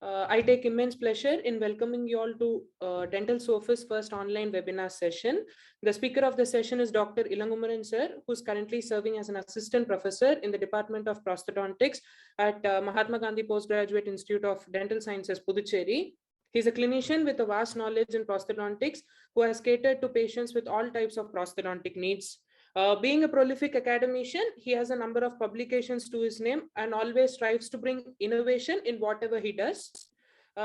I take immense pleasure in welcoming you all to Dental Sophist first online webinar session. The speaker of the session is Dr. Ilangumaran sir, who is currently serving as an assistant professor in the Department of Prosthodontics at Mahatma Gandhi Postgraduate Institute of Dental Sciences, Puducherry. He's a clinician with a vast knowledge in prosthodontics who has catered to patients with all types of prosthodontic needs. Being a prolific academician, he has a number of publications to his name and always strives to bring innovation in whatever he does.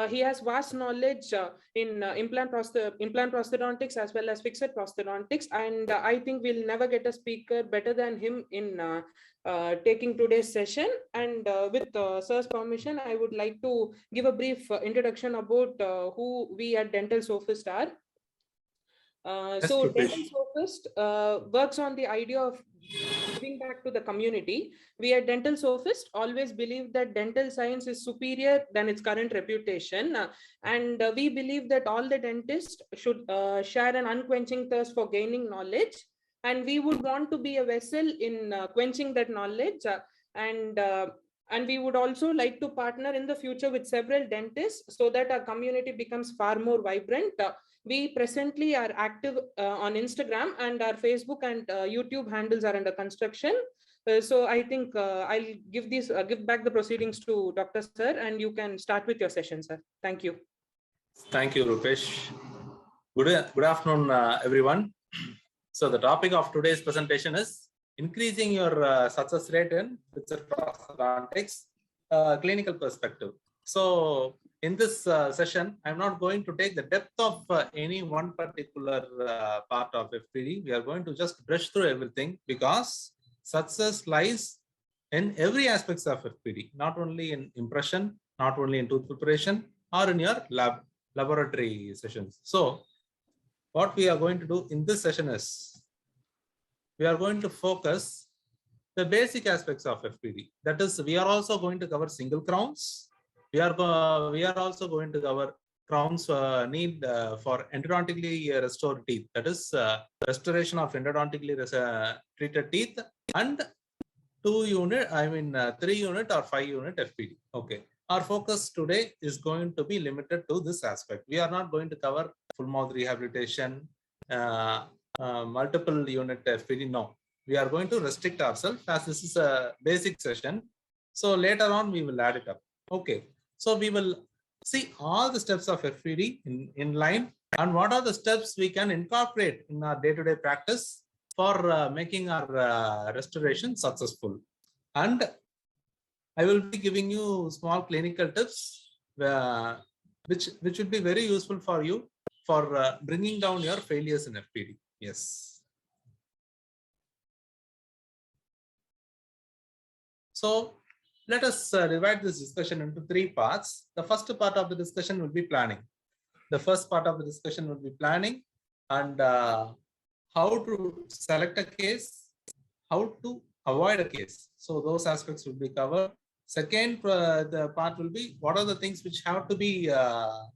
He has vast knowledge in implant prosthodontics as well as fixed prosthodontics, and I think we'll never get a speaker better than him in taking today's session. And with sir's permission, I would like to give a brief introduction about who we at Dental Sophist are. So Dental Sophist works on the idea of giving back to the community. We at Dental Sophist always believe that dental science is superior than its current reputation. And we believe that all the dentists should share an unquenching thirst for gaining knowledge. And we would want to be a vessel in quenching that knowledge. And we would also like to partner in the future with several dentists so that our community becomes far more vibrant. We presently are active on Instagram, and our Facebook and YouTube handles are under construction. So I think I'll give back the proceedings to Dr. Sir, and you can start with your session, sir. Thank you. Thank you, Rhoopesh. Good afternoon, everyone. So the topic of today's presentation is increasing your success rate in prosthodontics clinical perspective. So in this session, I'm not going to take the depth of any one particular part of FPD. We are going to just brush through everything because success lies in every aspects of FPD, not only in impression, not only in tooth preparation or in your laboratory sessions. So what we are going to do in this session is we are going to focus the basic aspects of FPD. That is, we are also going to cover single crowns. We are also going to cover crowns need for endodontically restored teeth. That is restoration of endodontically treated teeth and 3 unit or 5 unit FPD. Okay. Our focus today is going to be limited to this aspect. We are not going to cover full mouth rehabilitation, multiple unit FPD. No, we are going to restrict ourselves as this is a basic session. So later on we will add it up. Okay. So we will see all the steps of FPD in line and what are the steps we can incorporate in our day-to-day practice for making our restoration successful. And I will be giving you small clinical tips which would be very useful for you for bringing down your failures in FPD. Yes. So let us divide this discussion into 3 parts. The first part of the discussion will be planning. The first part of the discussion will be planning and how to select a case, how to avoid a case. So those aspects will be covered. Second, the part will be what are the things which have to be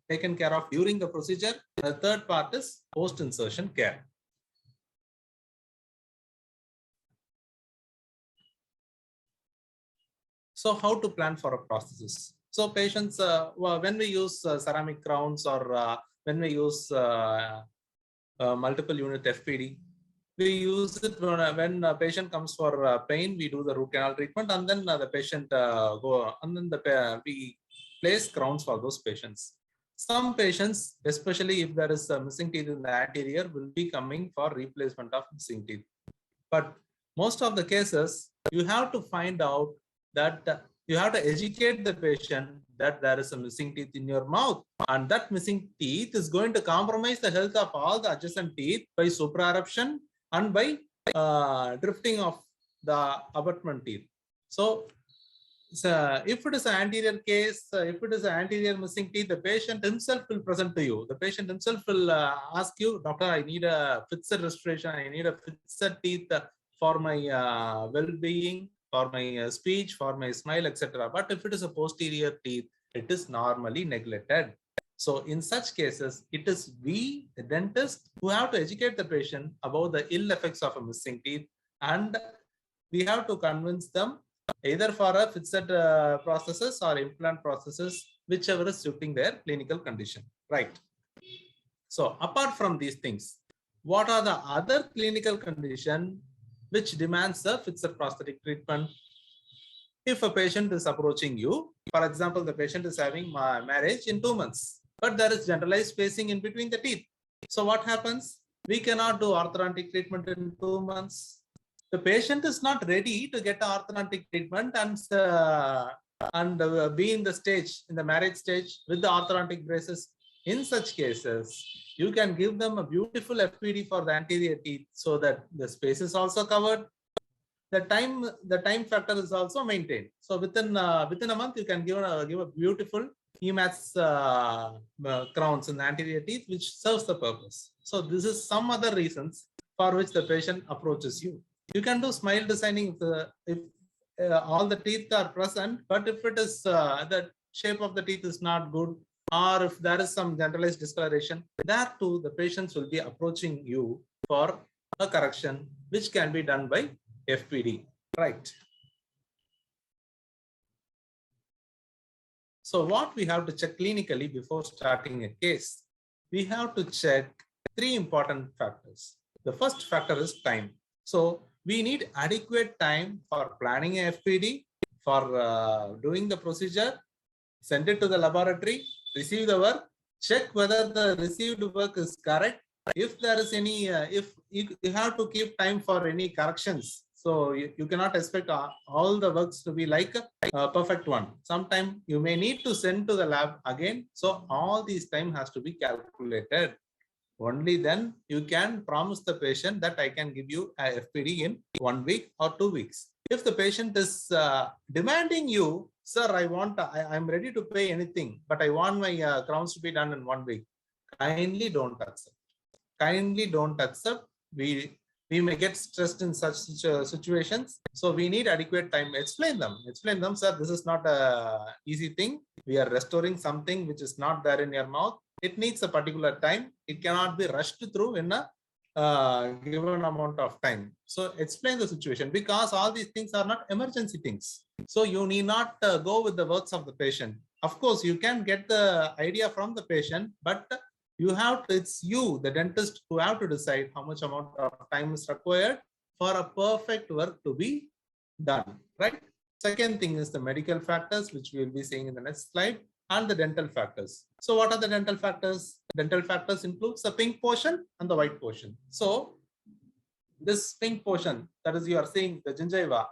taken care of during the procedure. The third part is post-insertion care. So how to plan for a prosthesis? So patients, when we use ceramic crowns or when we use multiple unit FPD, we use it when a patient comes for pain, we do the root canal treatment and then the patient we place crowns for those patients. Some patients, especially if there is a missing teeth in the anterior, will be coming for replacement of missing teeth. But most of the cases, you have to find out that you have to educate the patient that there is a missing teeth in your mouth and that missing teeth is going to compromise the health of all the adjacent teeth by supraeruption and by drifting of the abutment teeth. So if it is an anterior case, if it is an anterior missing teeth, the patient himself will present to you. The patient himself will ask you, doctor, I need a fixed restoration. I need a fixed teeth for my well-being, for my speech, for my smile, etc. But if it is a posterior teeth, it is normally neglected. So in such cases, it is we, the dentist, who have to educate the patient about the ill effects of a missing teeth, and we have to convince them either for a fixed prosthesis or implant prosthesis whichever is suiting their clinical condition, right? So apart from these things, what are the other clinical condition which demands a fixed prosthetic treatment? If a patient is approaching you, for example, the patient is having marriage in 2 months, but there is generalized spacing in between the teeth. So what happens? We cannot do orthodontic treatment in 2 months. The patient is not ready to get orthodontic treatment and be in the stage, in the marriage stage with the orthodontic braces. In such cases, you can give them a beautiful FPD for the anterior teeth so that the space is also covered. The time factor is also maintained. So within a month, you can give a beautiful EMATS crowns in the anterior teeth, which serves the purpose. So this is some other reasons for which the patient approaches you. You can do smile designing if all the teeth are present, but if it is the shape of the teeth is not good, or if there is some generalized discoloration, there too the patients will be approaching you for a correction, which can be done by FPD, right? So what we have to check clinically before starting a case, we have to check 3 important factors. The first factor is time. So we need adequate time for planning a FPD, for doing the procedure, send it to the laboratory, receive the work, check whether the received work is correct. If there is any, if you have to keep time for any corrections. So you cannot expect all the works to be like a perfect one. Sometime you may need to send to the lab again. So all these time has to be calculated. Only then you can promise the patient that I can give you a FPD in 1 week or 2 weeks. If the patient is demanding you, sir, I'm ready to pay anything, but I want my crowns to be done in 1 week. Kindly don't accept. Kindly don't accept. We may get stressed in such situations. So we need adequate time. Explain them, sir, this is not a easy thing. We are restoring something which is not there in your mouth. It needs a particular time. It cannot be rushed through in a given amount of time. So explain the situation, because all these things are not emergency things. So you need not go with the words of the patient. Of course, you can get the idea from the patient, but it's you, the dentist, who have to decide how much amount of time is required for a perfect work to be done, right? Second thing is the medical factors, which we will be seeing in the next slide, and the dental factors. So what are the dental factors? Dental factors includes the pink portion and the white portion. So this pink portion, that is, you are seeing the gingiva.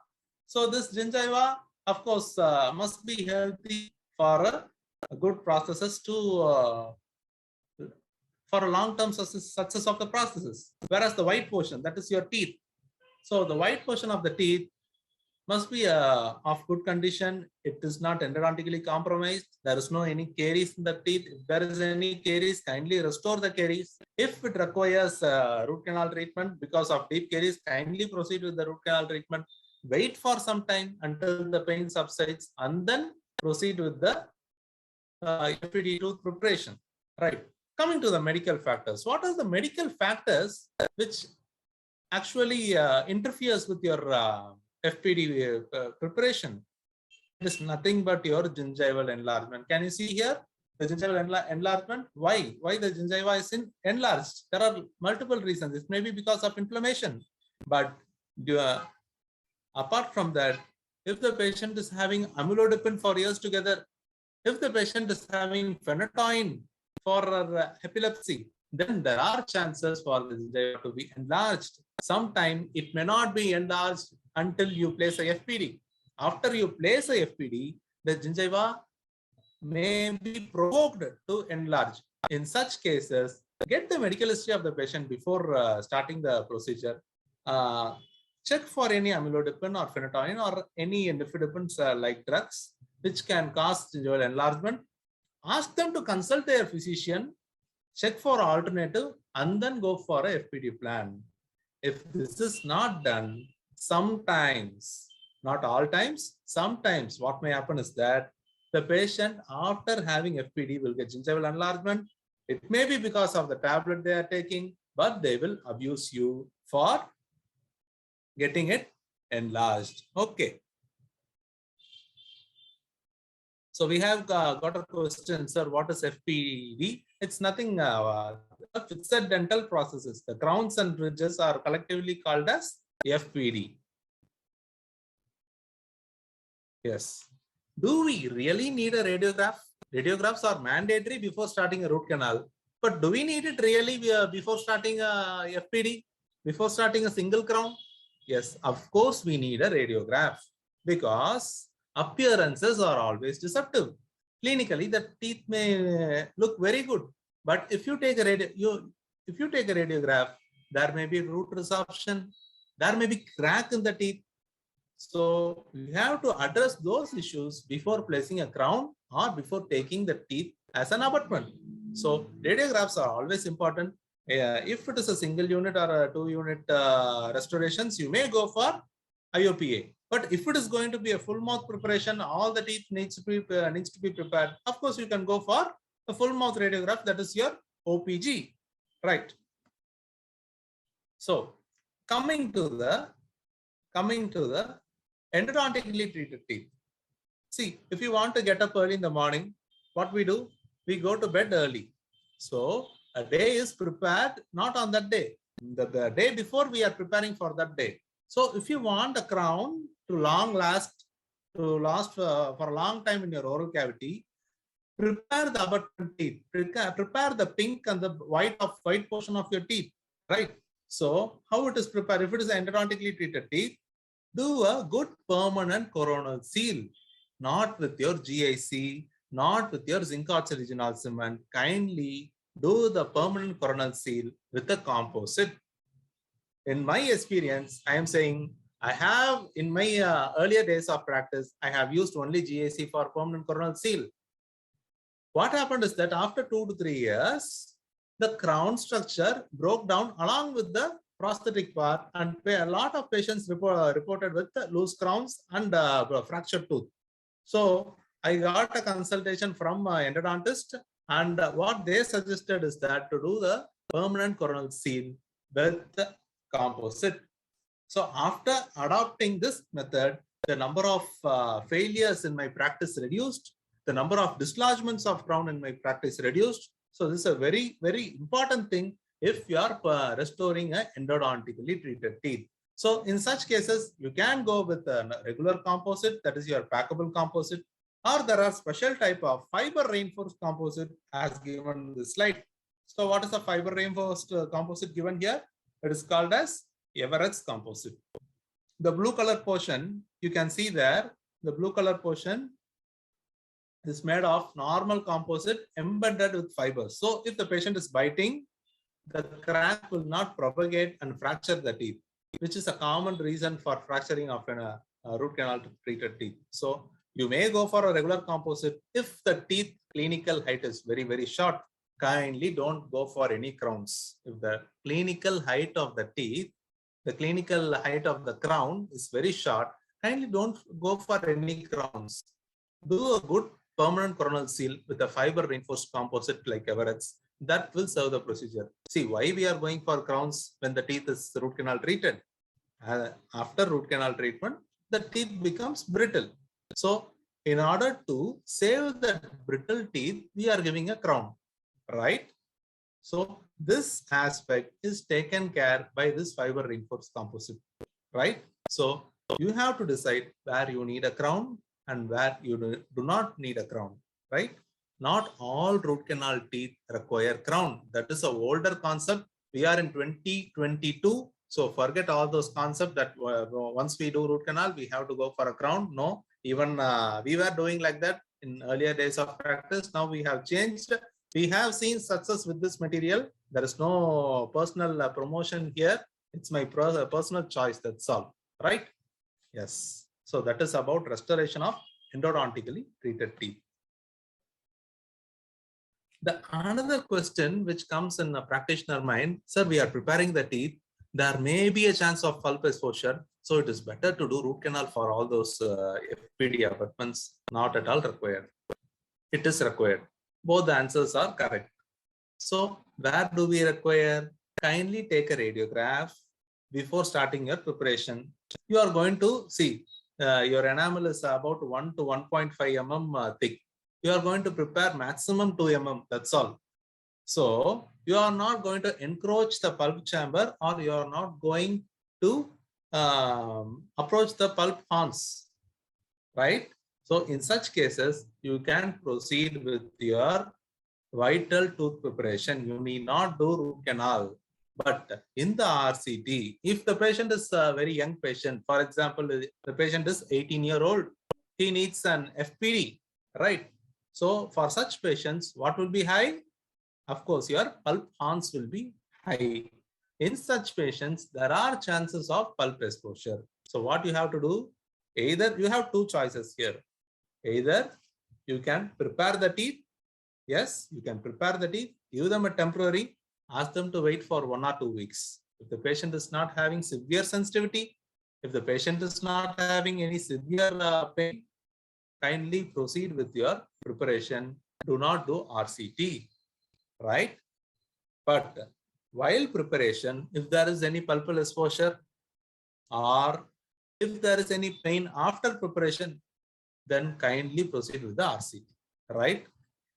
So this gingiva, of course, must be healthy for a good processes to for a long-term success of the processes. Whereas the white portion, that is your teeth. So the white portion of the teeth must be of good condition. It is not endodontically compromised. There is no any caries in the teeth. If there is any caries, kindly restore the caries. If it requires root canal treatment because of deep caries, kindly proceed with the root canal treatment. Wait for some time until the pain subsides and then proceed with the FPD tooth preparation, right? Coming to the medical factors, what are the medical factors which actually interferes with your FPD preparation? It is nothing but your gingival enlargement. Can you see here the gingival enlargement? Why the gingiva is enlarged? There are multiple reasons. It may be because of inflammation, but apart from that, if the patient is having amlodipine for years together, if the patient is having phenytoin for epilepsy, then there are chances for the gingiva to be enlarged. Sometimes it may not be enlarged until you place a FPD. After you place a FPD, the gingiva may be provoked to enlarge. In such cases, get the medical history of the patient before starting the procedure. Check for any amlodipine or phenytoin or any nifedipines like drugs which can cause gingival enlargement. Ask them to consult their physician, check for alternative, and then go for a FPD plan. If this is not done, sometimes, not all times, sometimes what may happen is that the patient, after having FPD, will get gingival enlargement. It may be because of the tablet they are taking, but they will abuse you for getting it enlarged. Okay. So we have got a question, sir, what is FPD? It's nothing, fixed dental processes. The crowns and bridges are collectively called as FPD. Yes. Do we really need a radiograph? Radiographs are mandatory before starting a root canal. But do we need it really before starting a FPD? Before starting a single crown? Yes, of course we need a radiograph because appearances are always deceptive. Clinically, the teeth may look very good, but if you take a radiograph, there may be root resorption, there may be crack in the teeth. So we have to address those issues before placing a crown or before taking the teeth as an abutment. So radiographs are always important. If it is a single unit or a 2-unit restorations, you may go for IOPA. But if it is going to be a full mouth preparation, all the teeth needs to be prepared. Of course, you can go for a full mouth radiograph. That is your OPG, right? So coming to the endodontically treated teeth. See, if you want to get up early in the morning, what we do? We go to bed early. So a day is prepared not on that day. The day before we are preparing for that day. So if you want a crown to last for a long time in your oral cavity, prepare the abutment teeth. Prepare the pink and the white portion of your teeth, right? So how it is prepared? If it is endodontically treated teeth, do a good permanent coronal seal, not with your GIC, not with your zinc oxide original cement. Kindly do the permanent coronal seal with the composite. In my experience, I am saying I have in my earlier days of practice, I have used only GIC for permanent coronal seal. What happened is that after 2 to 3 years, the crown structure broke down along with the prosthetic part, and a lot of patients reported with loose crowns and fractured tooth. So I got a consultation from an endodontist, and what they suggested is that to do the permanent coronal seal with the composite. So after adopting this method, the number of failures in my practice reduced, the number of dislodgements of crown in my practice reduced. So this is a very, very important thing if you are restoring an endodontically treated teeth. So in such cases, you can go with a regular composite, that is your packable composite, or there are special type of fiber reinforced composite as given in this slide. So what is the fiber reinforced composite given here? It is called as Everett's composite. The blue color portion, you can see there, the blue color portion is made of normal composite embedded with fibers. So if the patient is biting, the crack will not propagate and fracture the teeth, which is a common reason for fracturing of a root canal treated teeth. So you may go for a regular composite. If the teeth clinical height is very, very short, kindly don't go for any crowns. If the clinical height of the teeth, the clinical height of the crown is very short, kindly don't go for any crowns. Do a good permanent coronal seal with a fiber reinforced composite like Everett's. That will serve the procedure. See why we are going for crowns when the teeth is root canal treated. After root canal treatment, the teeth becomes brittle. So in order to save the brittle teeth, we are giving a crown, right? So this aspect is taken care by this fiber reinforced composite, right? So you have to decide where you need a crown and where you do not need a crown, right? Not all root canal teeth require crown. That is an older concept. We are in 2022. So forget all those concepts that once we do root canal, we have to go for a crown. No, even we were doing like that in earlier days of practice. Now we have changed. We have seen success with this material. There is no personal promotion here. It's my personal choice. That's all, right? Yes. So that is about restoration of endodontically treated teeth. The another question which comes in a practitioner mind, sir, we are preparing the teeth. There may be a chance of pulp exposure. So it is better to do root canal for all those FPD abutments. Not at all required. It is required. Both the answers are correct. So where do we require? Kindly take a radiograph before starting your preparation. You are going to see your enamel is about 1 to 1.5 mm thick. you are going to prepare maximum 2 mm, that's all. So you are not going to encroach the pulp chamber, or you are not going to approach the pulp horns, right? So in such cases, you can proceed with your vital tooth preparation. You need not do root canal. But in the RCT, if the patient is a very young patient, for example, the patient is 18-year-old, he needs an FPD, right? So for such patients, what will be high? Of course, your pulp horns will be high. In such patients, there are chances of pulp exposure. So what you have to do, either you have two choices here. Either you can prepare the teeth. Yes, you can prepare the teeth, give them a temporary, ask them to wait for 1 or 2 weeks. If the patient is not having severe sensitivity, if the patient is not having any severe pain, kindly proceed with your preparation. Do not do RCT, right? But while preparation, if there is any pulpal exposure, or if there is any pain after preparation, then kindly proceed with the RCT, right?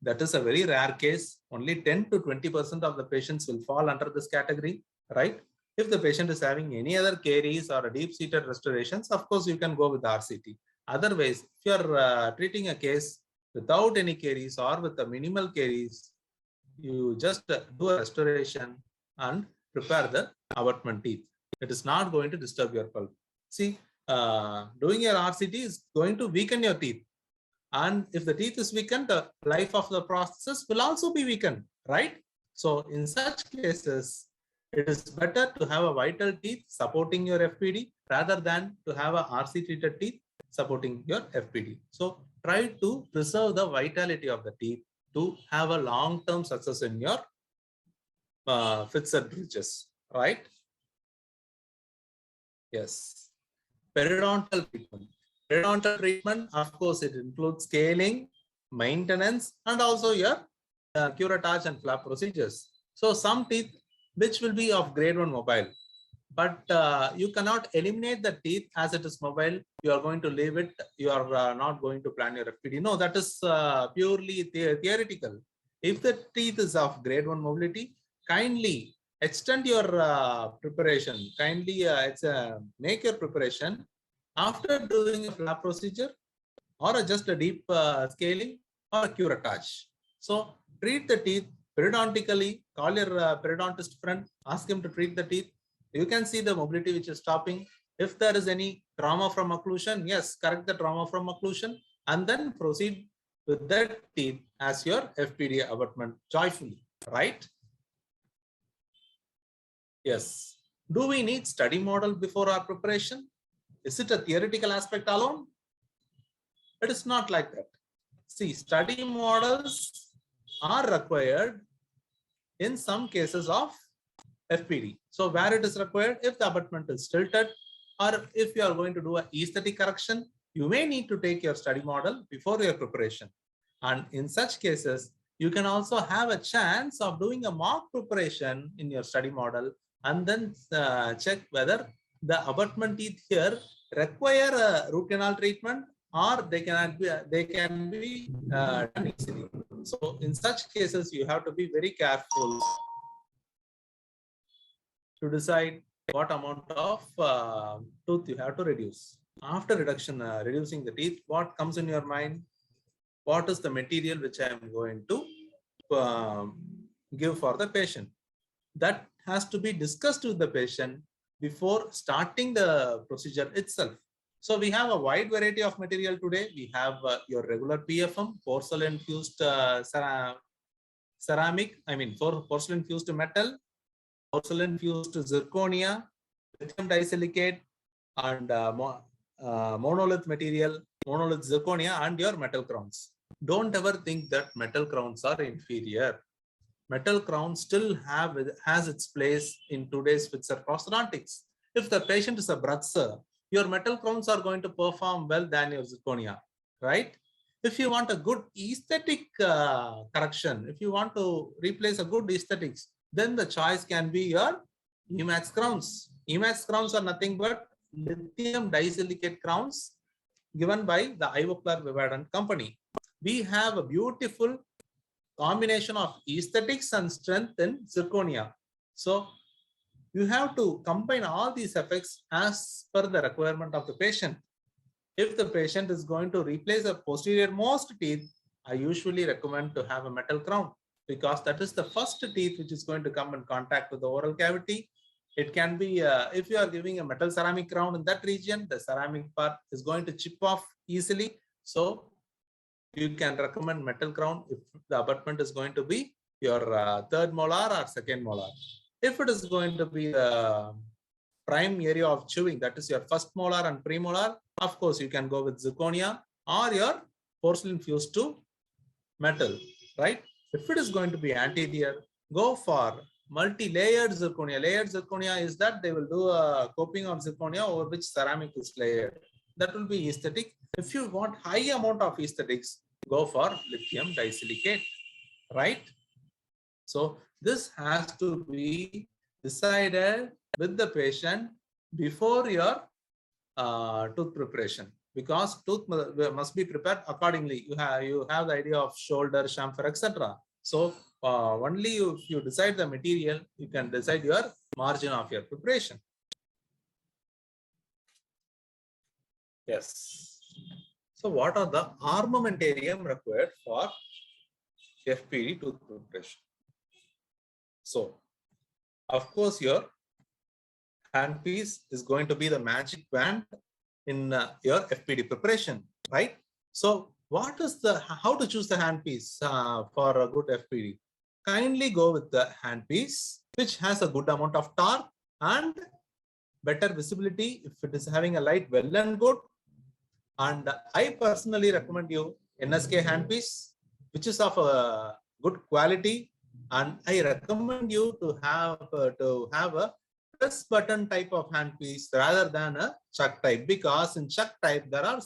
That is a very rare case. Only 10 to 20% of the patients will fall under this category, right? If the patient is having any other caries or deep-seated restorations, of course, you can go with the RCT. Otherwise, if you are treating a case without any caries or with the minimal caries, you just do a restoration and prepare the abutment teeth. It is not going to disturb your pulp. See, doing your RCT is going to weaken your teeth. And if the teeth is weakened, the life of the prosthesis will also be weakened, right? So in such cases, it is better to have a vital teeth supporting your FPD rather than to have a RC treated teeth supporting your FPD. So try to preserve the vitality of the teeth to have a long-term success in your fixed bridges, right? Yes. Periodontal treatment. Periodontal treatment, of course, it includes scaling, maintenance, and also your curettage and flap procedures. So some teeth which will be of grade 1 mobile, but you cannot eliminate the teeth as it is mobile. You are going to leave it. You are not going to plan your FPD. No, that is purely theoretical. If the teeth is of grade 1 mobility, kindly extend your preparation. Kindly make your preparation after doing a flap procedure or just a deep scaling or a curettage. So treat the teeth periodontically. Call your periodontist friend, ask him to treat the teeth. You can see the mobility which is stopping. If there is any trauma from occlusion, yes, correct the trauma from occlusion and then proceed with that teeth as your FPD abutment joyfully, right? Yes. Do we need study model before our preparation? Is it a theoretical aspect alone? It is not like that. See, study models are required in some cases of FPD. So where it is required, if the abutment is tilted or if you are going to do an aesthetic correction, you may need to take your study model before your preparation. And in such cases, you can also have a chance of doing a mock preparation in your study model and then check whether the abutment teeth here require a root canal treatment or they can be done easily. So in such cases, you have to be very careful to decide what amount of tooth you have to reduce. After reducing the teeth, what comes in your mind? What is the material which I am going to give for the patient? That has to be discussed with the patient before starting the procedure itself. So we have a wide variety of material today. We have your regular PFM, porcelain fused ceramic, porcelain fused metal, porcelain fused zirconia, lithium disilicate, and monolith material, monolith zirconia, and your metal crowns. Don't ever think that metal crowns are inferior. Metal crown still has its place in today's fixed prosthodontics. If the patient is a brother, your metal crowns are going to perform well than your zirconia, right? If you want a good aesthetic correction, if you want to replace a good aesthetics, then the choice can be your Emax crowns. Emax crowns are nothing but lithium disilicate crowns given by the Ivoclar Vivadent company. we have a beautiful combination of aesthetics and strength in zirconia. So you have to combine all these effects as per the requirement of the patient. If the patient is going to replace a posterior most teeth, I usually recommend to have a metal crown, because that is the first teeth which is going to come in contact with the oral cavity. It can be, if you are giving a metal ceramic crown in that region, the ceramic part is going to chip off easily. So you can recommend metal crown if the abutment is going to be your third molar or second molar. If it is going to be the prime area of chewing, that is your first molar and premolar, of course you can go with zirconia or your porcelain fused to metal, right? If it is going to be anterior, go for multi-layered zirconia. Layered zirconia is that they will do a coping of zirconia over which ceramic is layered. That will be aesthetic. If you want high amount of aesthetics, go for lithium disilicate, right? So this has to be decided with the patient before your tooth preparation, because tooth must be prepared accordingly. You have the idea of shoulder, chamfer, etc. So only if you decide the material, you can decide your margin of your preparation. Yes. So what are the armamentarium required for FPD tooth preparation? So of course your handpiece is going to be the magic wand in your FPD preparation, right? So what is how to choose the handpiece for a good FPD? Kindly go with the handpiece which has a good amount of torque and better visibility if it is having a light, well and good. And I personally recommend you NSK handpiece, which is of a good quality, and I recommend you to have a press button type of handpiece rather than a chuck type, because in chuck type there are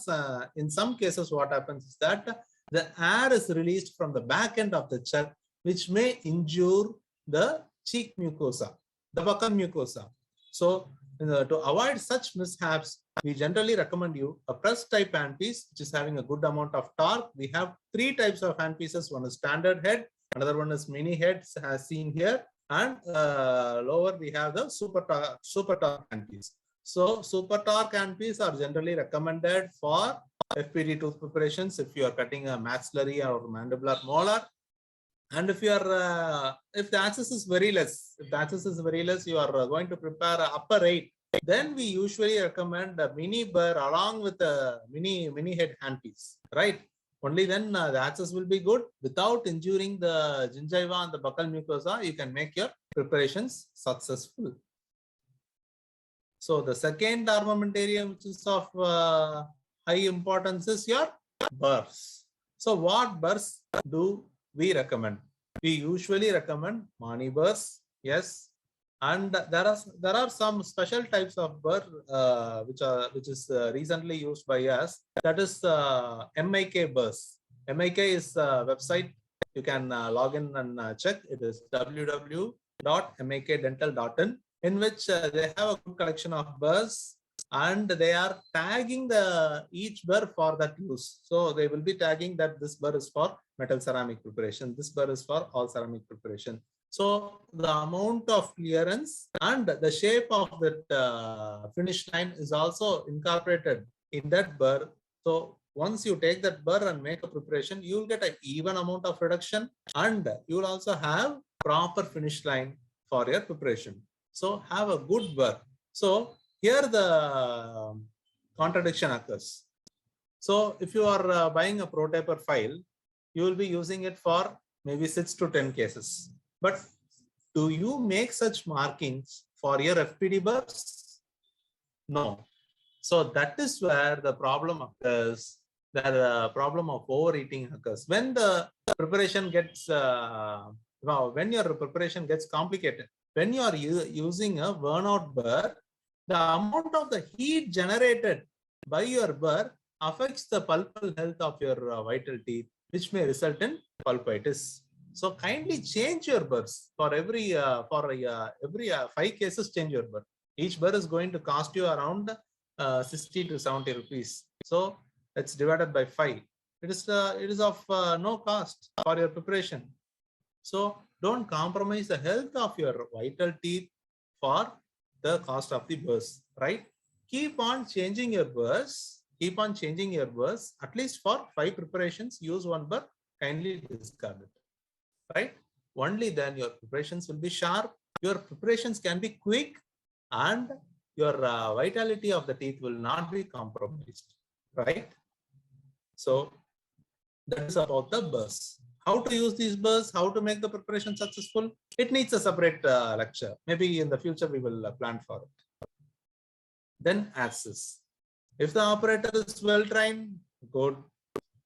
in some cases what happens is that the air is released from the back end of the chuck, which may injure the cheek mucosa, the buccal mucosa. So to avoid such mishaps, we generally recommend you a press type handpiece which is having a good amount of torque. We have three types of handpieces. One is standard head, another one is mini head as seen here, and lower we have the super torque handpiece. So super torque handpiece are generally recommended for FPD tooth preparations if you are cutting a maxillary or mandibular molar. And if you are if the access is very less, you are going to prepare upper 8, then we usually recommend a mini burr along with a mini head handpiece, right? Only then the access will be good without injuring the gingiva and the buccal mucosa. You can make your preparations successful. So the second armamentarium which is of high importance is your burrs. So what burrs do we recommend? We usually recommend Mani burrs, yes, and there are some special types of burr which is recently used by us. That is MIK burrs. MIK is a website. You can log in and check. It is www.mikdental.in, in which they have a good collection of burrs, and they are tagging each burr for that use. So they will be tagging that this burr is for metal ceramic preparation, this burr is for all ceramic preparation. So the amount of clearance and the shape of that finish line is also incorporated in that burr. So once you take that burr and make a preparation, you will get an even amount of reduction, and you will also have proper finish line for your preparation. So have a good burr. So here the contradiction occurs. So if you are buying a ProTaper file, you will be using it for maybe 6 to 10 cases. But do you make such markings for your FPD burrs? No. So that is where the problem occurs, the problem of overeating occurs. When the preparation gets, when your preparation gets complicated, when you are using a burnout burr, the amount of the heat generated by your burr affects the pulpal health of your vital teeth, which may result in pulpitis. So kindly change your burrs for every 5 cases. Change your burr. Each burr is going to cost you around 60 to 70 rupees. So it's divided by 5. It is of no cost for your preparation. So don't compromise the health of your vital teeth for the cost of the burrs, right? Keep on changing your burrs. Keep on changing your burrs. At least for 5 preparations, use one burr, kindly discard it, right? Only then your preparations will be sharp. Your preparations can be quick and your vitality of the teeth will not be compromised, right? So that is about the burrs. How to use these burrs, how to make the preparation successful, it needs a separate lecture. Maybe in the future we will plan for it. Then access. If the operator is well trained, good.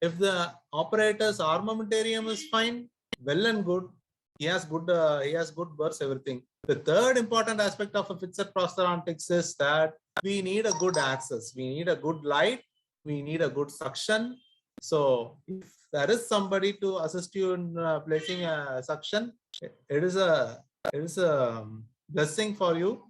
If the operator's armamentarium is fine, well and good. He has good burrs, everything. The third important aspect of a fixed prosthodontics is that we need a good access. We need a good light. We need a good suction. So if there is somebody to assist you in placing a suction, it is a blessing for you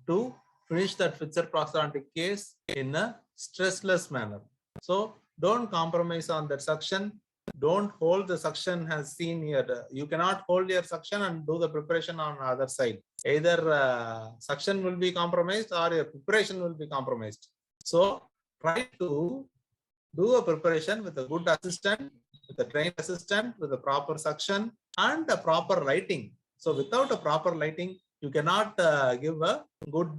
to finish that fixed prosthodontic case in a stressless manner. So don't compromise on that suction. Don't hold the suction as seen here. You cannot hold your suction and do the preparation on the other side. Either suction will be compromised or your preparation will be compromised. So try to do a preparation with a good assistant, with a trained assistant, with a proper suction and a proper lighting. So without a proper lighting, you cannot give a good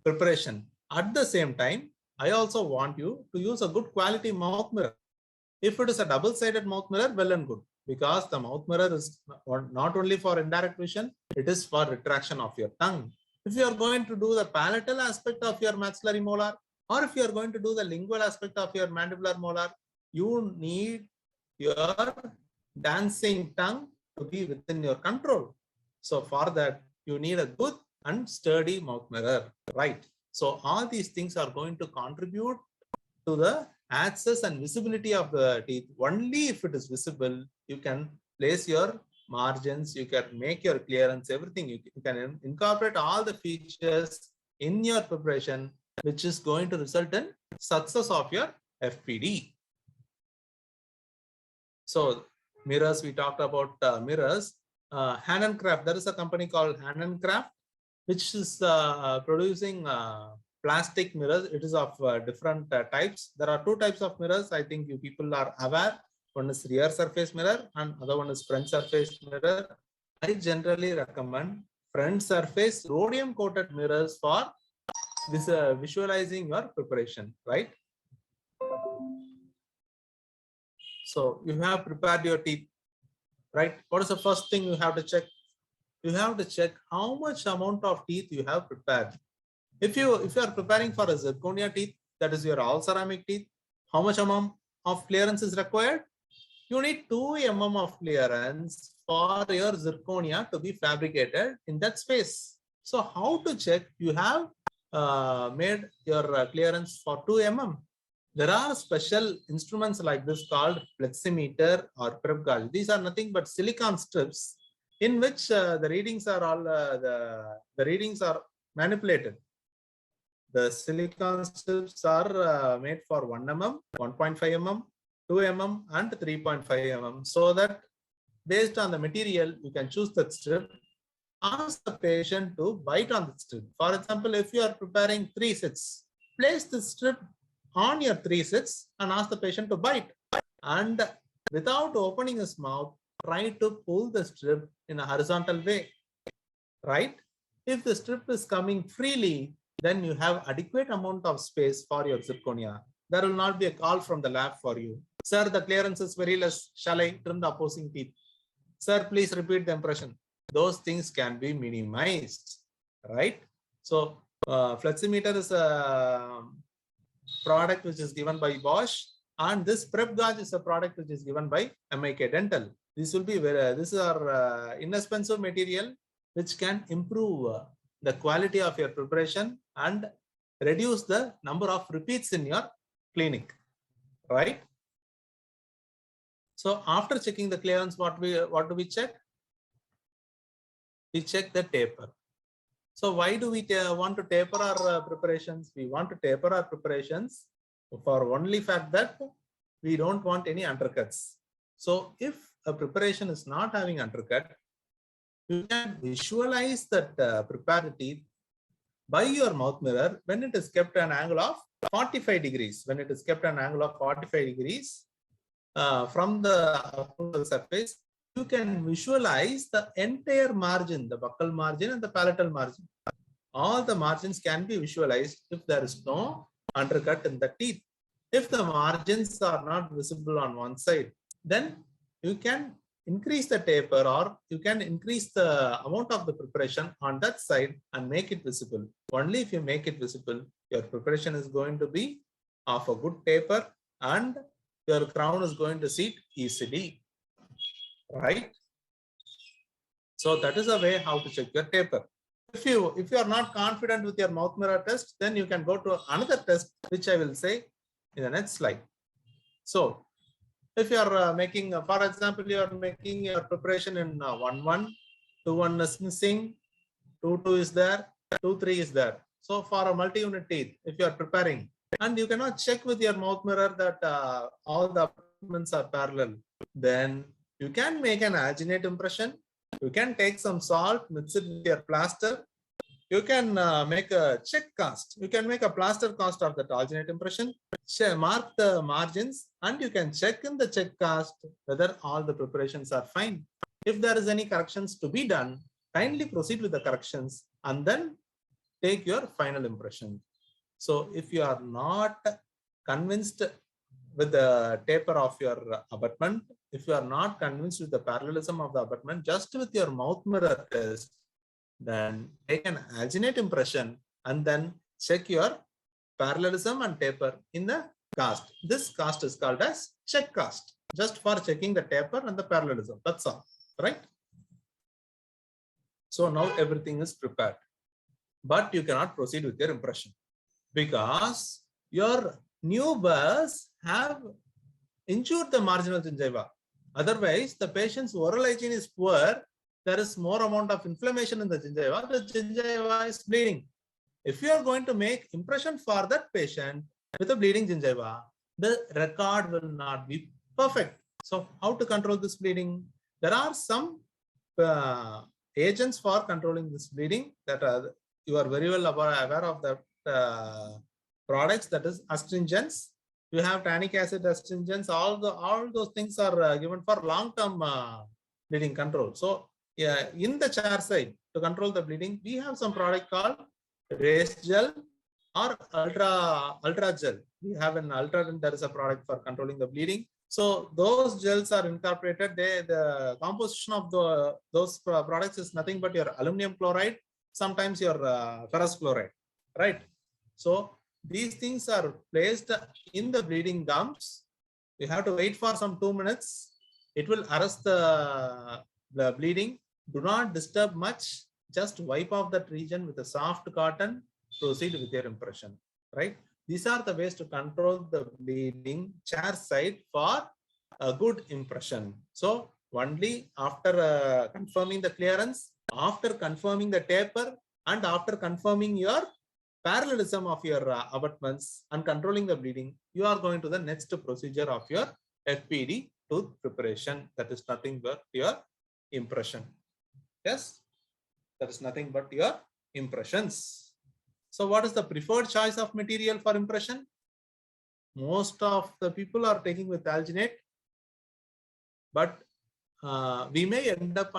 preparation. At the same time, I also want you to use a good quality mouth mirror. If it is a double-sided mouth mirror, well and good, because the mouth mirror is not only for indirect vision, it is for retraction of your tongue. If you are going to do the palatal aspect of your maxillary molar, or if you are going to do the lingual aspect of your mandibular molar, you need your dancing tongue to be within your control. So for that, you need a good and sturdy mouth mirror, right? So all these things are going to contribute to the access and visibility of the teeth. Only if it is visible, you can place your margins, you can make your clearance, everything. You can incorporate all the features in your preparation, which is going to result in success of your FPD. So mirrors, we talked about mirrors. Hand and Craft, there is a company called Hand and Craft, which is producing plastic mirrors. It is of different types. There are 2 types of mirrors. I think you people are aware. One is rear surface mirror and other one is front surface mirror. I generally recommend front surface rhodium coated mirrors for this visualizing your preparation, right? So you have prepared your teeth, right? What is the first thing you have to check? You have to check how much amount of teeth you have prepared. If you are preparing for a zirconia teeth, that is your all ceramic teeth, how much amount of clearance is required? You need 2 mm of clearance for your zirconia to be fabricated in that space. So how to check? You have made your clearance for 2 mm. There are special instruments like this called fleximeter or prep gauge. These are nothing but silicon strips in which the readings are all the readings are manipulated. The silicon strips are made for 1 mm, 1.5 mm, 2 mm and 3.5 mm, so that based on the material you can choose that strip. Ask the patient to bite on the strip. For example, if you are preparing 3 sets, place the strip on your 3 sets and ask the patient to bite, and without opening his mouth, try to pull the strip in a horizontal way, right? If the strip is coming freely, then you have adequate amount of space for your zirconia. There will not be a call from the lab for you. Sir, the clearance is very less. Shall I trim the opposing teeth? Sir, please repeat the impression. Those things can be minimized, right? So fleximeter is a product which is given by Bosch, and this prep gauge is a product which is given by MIK Dental. This will be this are inexpensive material which can improve the quality of your preparation and reduce the number of repeats in your clinic, right? So after checking the clearance, what do we check? We check the taper. So why do we want to taper our preparations? We want to taper our preparations for only fact that we don't want any undercuts. So if a preparation is not having undercut, you can visualize that prepared teeth by your mouth mirror when it is kept an angle of 45 degrees. When it is kept an angle of 45 degrees from the surface, you can visualize the entire margin, the buccal margin and the palatal margin. All the margins can be visualized if there is no undercut in the teeth. If the margins are not visible on one side, then you can increase the taper or you can increase the amount of the preparation on that side and make it visible. Only if you make it visible, your preparation is going to be of a good taper and your crown is going to sit easily, right? So that is a way how to check your taper. If you are not confident with your mouth mirror test, then you can go to another test, which I will say in the next slide. So if you are making, for example, you are making your preparation in 1-1, 2-1 is missing, 2-2 is there, 2-3 is there. So for a multi-unit teeth, if you are preparing, and you cannot check with your mouth mirror that all the abutments are parallel, then you can make an alginate impression. You can take some salt, mix it with your plaster. You can make a check cast. You can make a plaster cast of the alginate impression, mark the margins, and you can check in the check cast whether all the preparations are fine. If there is any corrections to be done, kindly proceed with the corrections and then take your final impression. So if you are not convinced with the taper of your abutment, if you are not convinced with the parallelism of the abutment, just with your mouth mirror test, then take an alginate impression and then check your parallelism and taper in the cast. This cast is called as check cast, just for checking the taper and the parallelism. That's all, right? So now everything is prepared, but you cannot proceed with your impression because your new burrs have injured the marginal gingiva. Otherwise, the patient's oral hygiene is poor. There is more amount of inflammation in the gingiva is bleeding. If you are going to make impression for that patient with a bleeding gingiva, the record will not be perfect. So how to control this bleeding? There are some agents for controlling this bleeding that you are very well aware of the products, that is astringents. You have tannic acid astringents. All those things are given for long-term bleeding control. So yeah, in the chair side to control the bleeding, we have some product called race gel or ultra gel. We have an ultra, and there is a product for controlling the bleeding. So those gels are incorporated. The composition of those products is nothing but your aluminum chloride, sometimes your ferrous chloride, right? So these things are placed in the bleeding gums. You have to wait for some 2 minutes. It will arrest the bleeding. Do not disturb much. Just wipe off that region with a soft cotton. Proceed with your impression, right? These are the ways to control the bleeding chair side for a good impression. So only after confirming the clearance, after confirming the taper, and after confirming your parallelism of your abutments and controlling the bleeding, you are going to the next procedure of your FPD tooth preparation. That is nothing but your impression. Yes, that is nothing but your impressions. So what is the preferred choice of material for impression? Most of the people are taking with alginate, but we may end up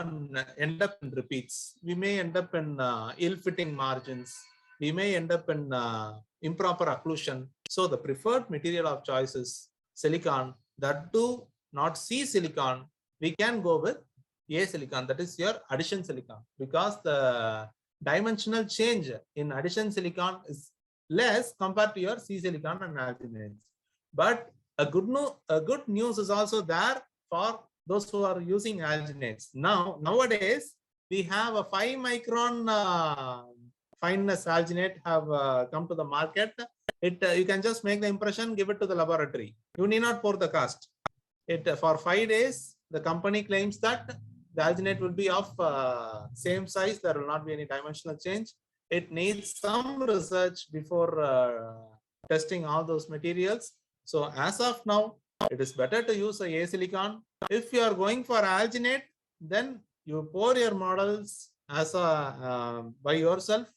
in repeats. We may end up in ill-fitting margins. We may end up in improper occlusion. So the preferred material of choice is silicon. That do not C silicon. We can go with A silicon. That is your addition silicon, because the dimensional change in addition silicon is less compared to your C silicon and alginates. But a good news is also there for those who are using alginates. Nowadays, we have a 5 micron fineness alginate have come to the market. You can just make the impression, give it to the laboratory. You need not pour the cast. For 5 days, the company claims that the alginate will be of same size. There will not be any dimensional change. It needs some research before testing all those materials. So as of now, it is better to use a silicon. If you are going for alginate, then you pour your models as a by yourself.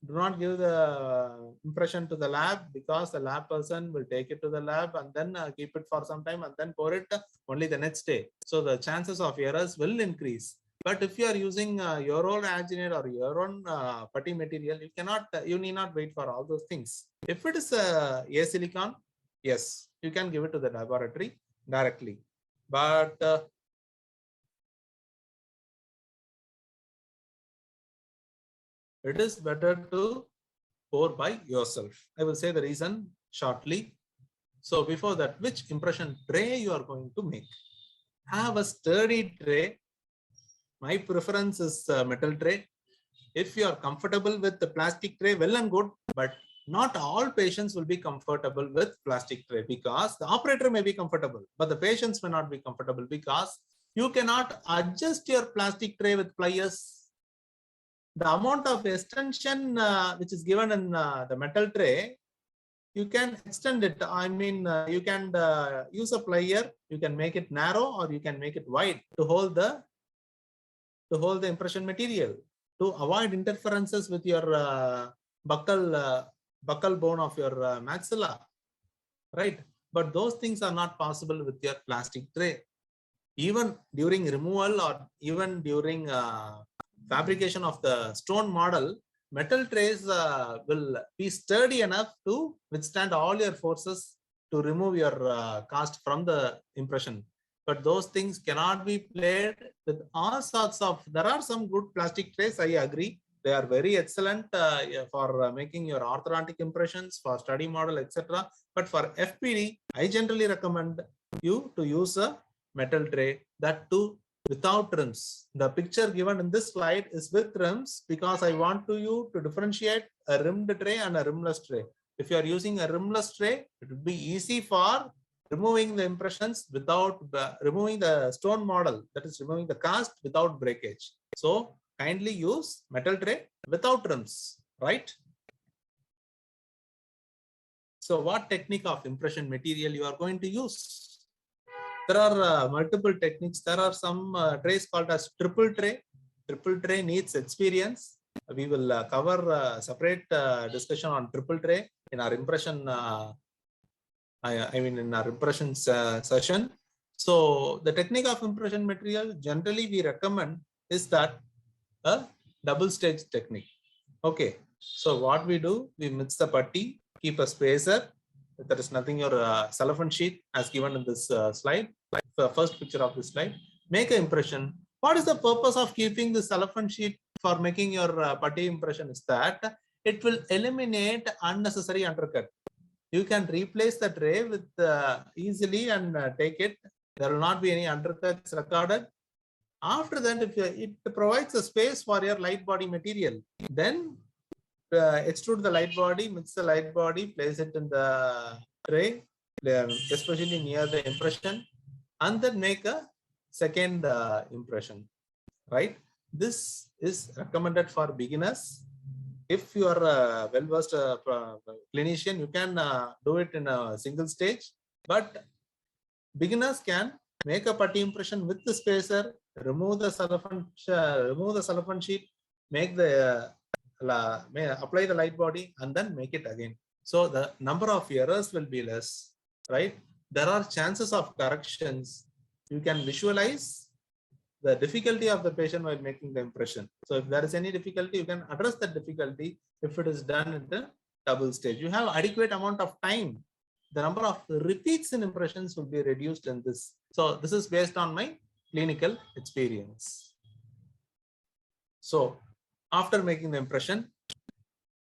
Do not give the impression to the lab, because the lab person will take it to the lab and then keep it for some time and then pour it only the next day. So the chances of errors will increase. But if you are using your own alginate or your own putty material, you need not wait for all those things. If it is a silicon, yes, you can give it to the laboratory directly. But it is better to pour by yourself. I will say the reason shortly. So before that, which impression tray you are going to make? Have a sturdy tray. My preference is metal tray. If you are comfortable with the plastic tray, well and good, but not all patients will be comfortable with plastic tray, because the operator may be comfortable, but the patients may not be comfortable, because you cannot adjust your plastic tray with pliers. The amount of extension which is given in the metal tray, you can extend it. I mean, you can use a plier, you can make it narrow or you can make it wide to hold the impression material, to avoid interferences with your buccal bone of your maxilla, right? But those things are not possible with your plastic tray. Even during removal or even during fabrication of the stone model, metal trays will be sturdy enough to withstand all your forces to remove your cast from the impression. But those things cannot be played with all sorts of. There are some good plastic trays, I agree. They are very excellent for making your orthodontic impressions, for study model, etc. But for FPD, I generally recommend you to use a metal tray, that too without rims. The picture given in this slide is with rims, because I want you to differentiate a rimmed tray and a rimless tray. If you are using a rimless tray, it would be easy for removing the impressions without removing the stone model, that is removing the cast without breakage. So kindly use metal tray without rims, right? So what technique of impression material you are going to use? There are multiple techniques. There are some trays called as triple tray. Triple tray needs experience. We will cover separate discussion on triple tray in our impression. In our impression session. So the technique of impression material generally we recommend is that a double stage technique. Okay. So what we do, we mix the putty, keep a spacer. There is nothing your cellophane sheet as given in this slide. The first picture of this slide. Make an impression. What is the purpose of keeping the cellophane sheet for making your putty impression? Is that it will eliminate unnecessary undercut. You can replace the tray with easily and take it. There will not be any undercuts recorded. After that, if it provides a space for your light body material, then extrude the light body, mix the light body, place it in the tray, especially near the impression, and then make a second impression, right? This is recommended for beginners. If you are a well-versed clinician, you can do it in a single stage, but beginners can make a putty impression with the spacer, remove the cellophane sheet, make the apply the light body, and then make it again. So the number of errors will be less, right? There are chances of corrections. You can visualize the difficulty of the patient while making the impression. So if there is any difficulty, you can address that difficulty if it is done at the double stage. You have adequate amount of time. The number of repeats in impressions will be reduced in this. So this is based on my clinical experience. So after making the impression,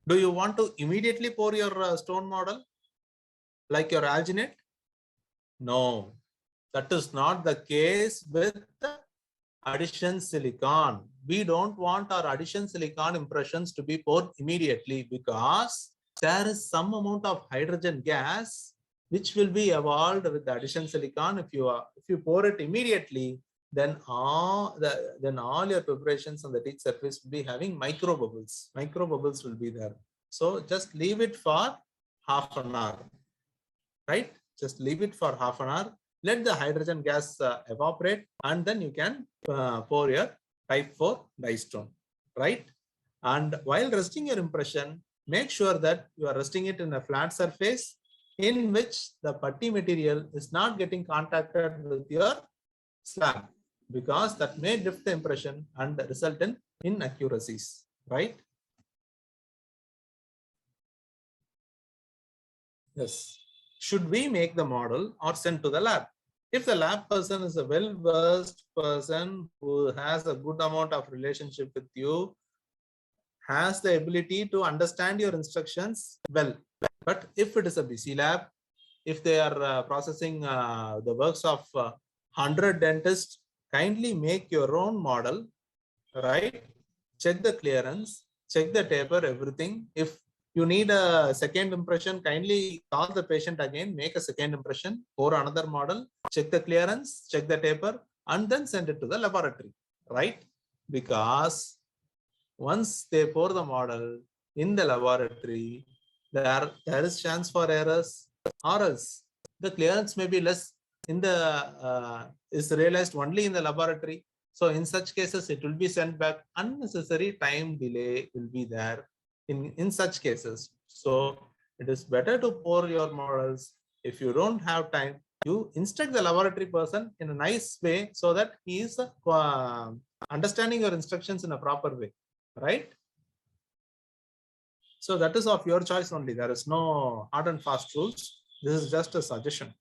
do you want to immediately pour your stone model like your alginate? No, that is not the case with addition silicon. We don't want our addition silicon impressions to be poured immediately, because there is some amount of hydrogen gas which will be evolved with the addition silicon. If you pour it immediately, then all your preparations on the teeth surface will be having micro bubbles. Micro bubbles will be there. So just leave it for half an hour, right? Just leave it for half an hour. let the hydrogen gas evaporate, and then you can pour your type 4 dye stone, right? And while resting your impression, make sure that you are resting it in a flat surface in which the putty material is not getting contacted with your slab, because that may drift the impression and result in inaccuracies, right? Yes. Should we make the model or send to the lab? If the lab person is a well-versed person who has a good amount of relationship with you, has the ability to understand your instructions well. But if it is a busy lab, if they are processing the works of 100 dentists, kindly make your own model, right? Check the clearance, check the taper, everything. If you need a second impression, kindly call the patient again, make a second impression, pour another model, check the clearance, check the taper, and then send it to the laboratory, right? Because once they pour the model in the laboratory, there is chance for errors, or else the clearance may be less in the is realized only in the laboratory. So in such cases, it will be sent back. Unnecessary time delay will be there in such cases. So it is better to pour your models. If you don't have time, you instruct the laboratory person in a nice way so that he is understanding your instructions in a proper way, right? So that is of your choice only. There is no hard and fast rules. This is just a suggestion.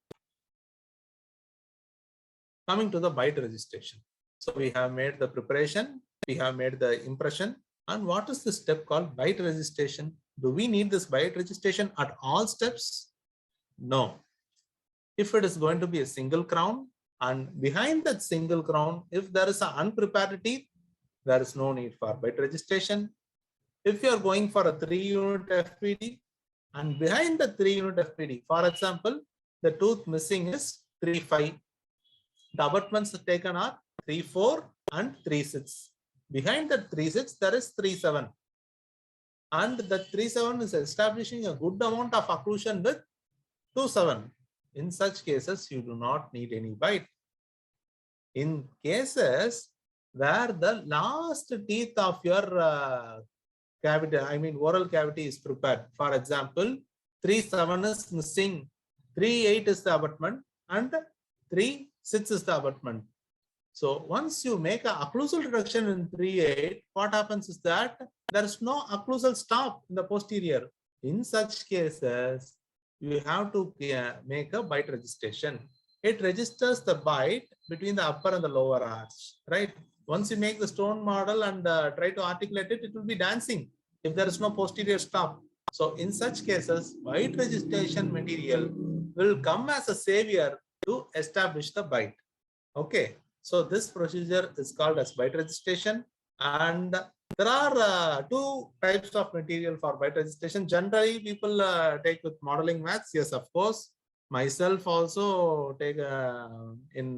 Coming to the bite registration. So we have made the preparation, we have made the impression, and what is the step called bite registration? Do we need this bite registration at all steps? No. If it is going to be a single crown, and behind that single crown, if there is an unprepared teeth, there is no need for bite registration. If you are going for a 3-unit FPD, and behind the 3-unit FPD, for example, the tooth missing is 3-5. The abutments taken are 3-4 and 3-6. Behind the 3-6, there is 3-7. And the 3-7 is establishing a good amount of occlusion with 2-7. In such cases, you do not need any bite. In cases where the last teeth of your cavity, I mean oral cavity is prepared. For example, 3-7 is missing, 3-8 is the abutment, and 3-6 is the abutment. So once you make an occlusal reduction in 3-8, what happens is that there is no occlusal stop in the posterior. In such cases, you have to make a bite registration. It registers the bite between the upper and the lower arch, right? Once you make the stone model and try to articulate it, it will be dancing if there is no posterior stop. So in such cases, bite registration material will come as a savior to establish the bite. Okay, so this procedure is called as bite registration, and there are 2 types of material for bite registration. Generally, people take with modeling mats. Yes, of course. Myself also take in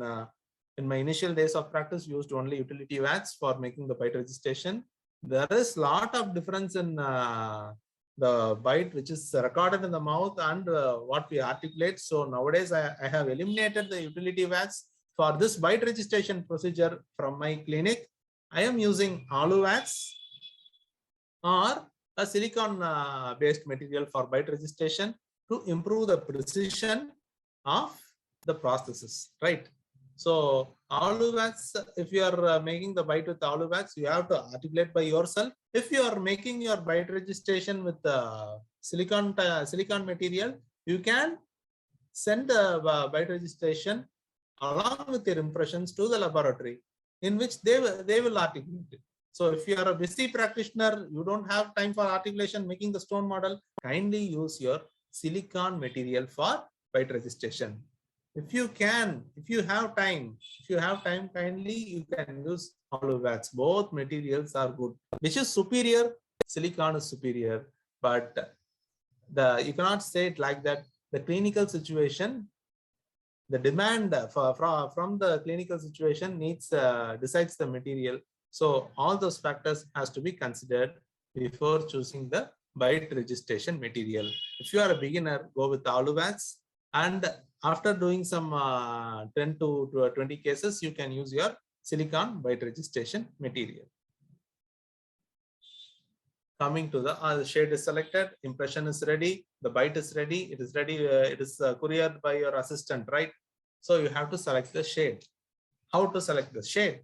my initial days of practice used only utility vats for making the bite registration. There is lot of difference in the bite which is recorded in the mouth and what we articulate. So nowadays I have eliminated the utility vats. For this bite registration procedure from my clinic, I am using alu vats or a silicon based material for bite registration to improve the precision of the prosthesis, right? So alu wax, if you are making the bite with alu wax, you have to articulate by yourself. If you are making your bite registration with silicon material, you can send the bite registration along with your impressions to the laboratory, in which they will articulate it. So if you are a busy practitioner, you don't have time for articulation, making the stone model, kindly use your silicon material for bite registration. If you have time, kindly you can use alu wax. Both materials are good. Which is superior? Silicon is superior, but you cannot say it like that. The clinical situation, the demand from the clinical situation decides the material. So all those factors has to be considered before choosing the bite registration material. If you are a beginner, go with alu wax, and after doing some 10 to 20 cases, you can use your silicon bite registration material. Coming to the shade is selected, impression is ready, the bite is ready, it is ready, it is couriered by your assistant, right? So you have to select the shade. How to select the shade?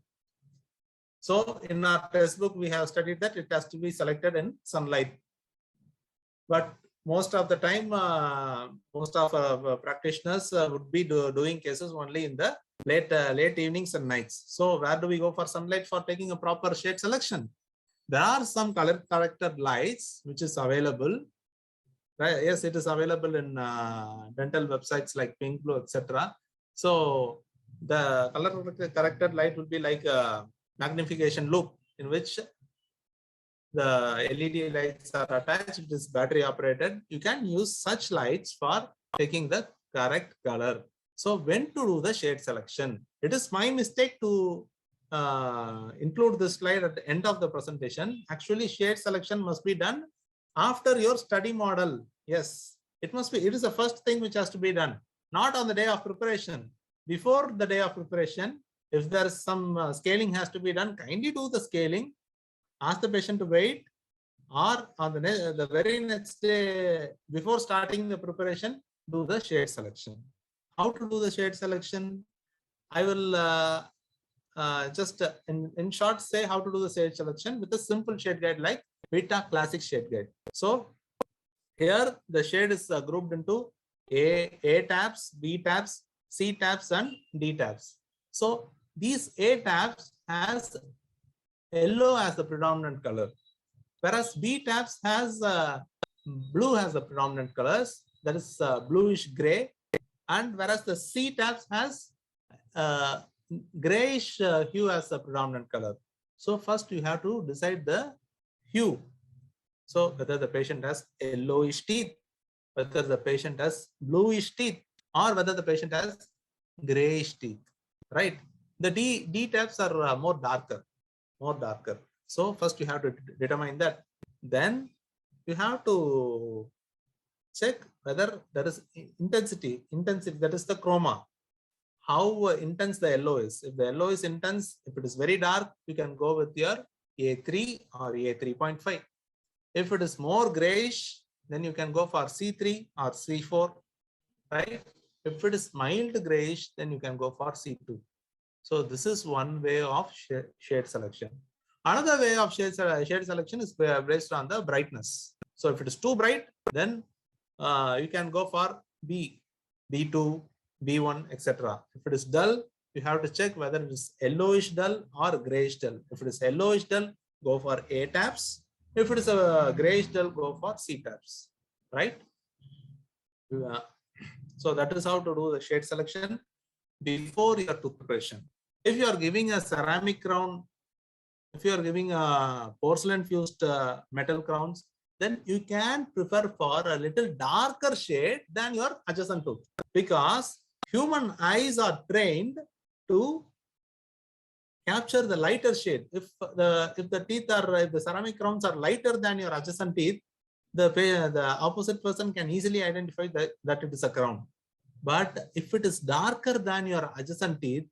So in our textbook, we have studied that it has to be selected in sunlight. But most of the time, most of practitioners would be doing cases only in the late evenings and nights. So where do we go for sunlight for taking a proper shade selection? There are some color corrected lights which is available. Right? Yes, it is available in dental websites like Pink, Blue, etc. So the color corrected light would be like a magnification loop in which the LED lights are attached. It is battery operated. You can use such lights for taking the correct color. So when to do the shade selection? It is my mistake to include this slide at the end of the presentation. Actually, shade selection must be done after your study model. Yes, it must be. It is the first thing which has to be done, not on the day of preparation. Before the day of preparation, if there is some scaling has to be done, kindly do the scaling. Ask the patient to wait, or on the very next day, before starting the preparation, do the shade selection. How to do the shade selection? I will just in short say how to do the shade selection with a simple shade guide like Vita Classic Shade Guide. So here the shade is grouped into A tabs, B tabs, C tabs, and D tabs. So these A tabs has yellow as the predominant color, whereas B tabs has blue as the predominant colors, that is bluish gray, and whereas the C tabs has grayish hue as the predominant color. So first you have to decide the hue. So whether the patient has yellowish teeth, whether the patient has bluish teeth, or whether the patient has grayish teeth, right? The D tabs are more darker. So first you have to determine that. Then you have to check whether there is intensity, that is the chroma. How intense the yellow is. If the yellow is intense, if it is very dark, you can go with your A3 or A3.5. If it is more grayish, then you can go for C3 or C4, right? If it is mild grayish, then you can go for C2. So this is one way of shade selection. Another way of shade selection is based on the brightness. So if it is too bright, then you can go for B, B2, B1, etc. If it is dull, you have to check whether it is yellowish dull or grayish dull. If it is yellowish dull, go for A tabs. If it is a grayish dull, go for C tabs, right? So that is how to do the shade selection before your tooth preparation. If you are giving a ceramic crown, if you are giving a porcelain fused metal crowns, then you can prefer for a little darker shade than your adjacent tooth, because human eyes are trained to capture the lighter shade. If the teeth are, if the ceramic crowns are lighter than your adjacent teeth, the opposite person can easily identify that it is a crown. But if it is darker than your adjacent teeth,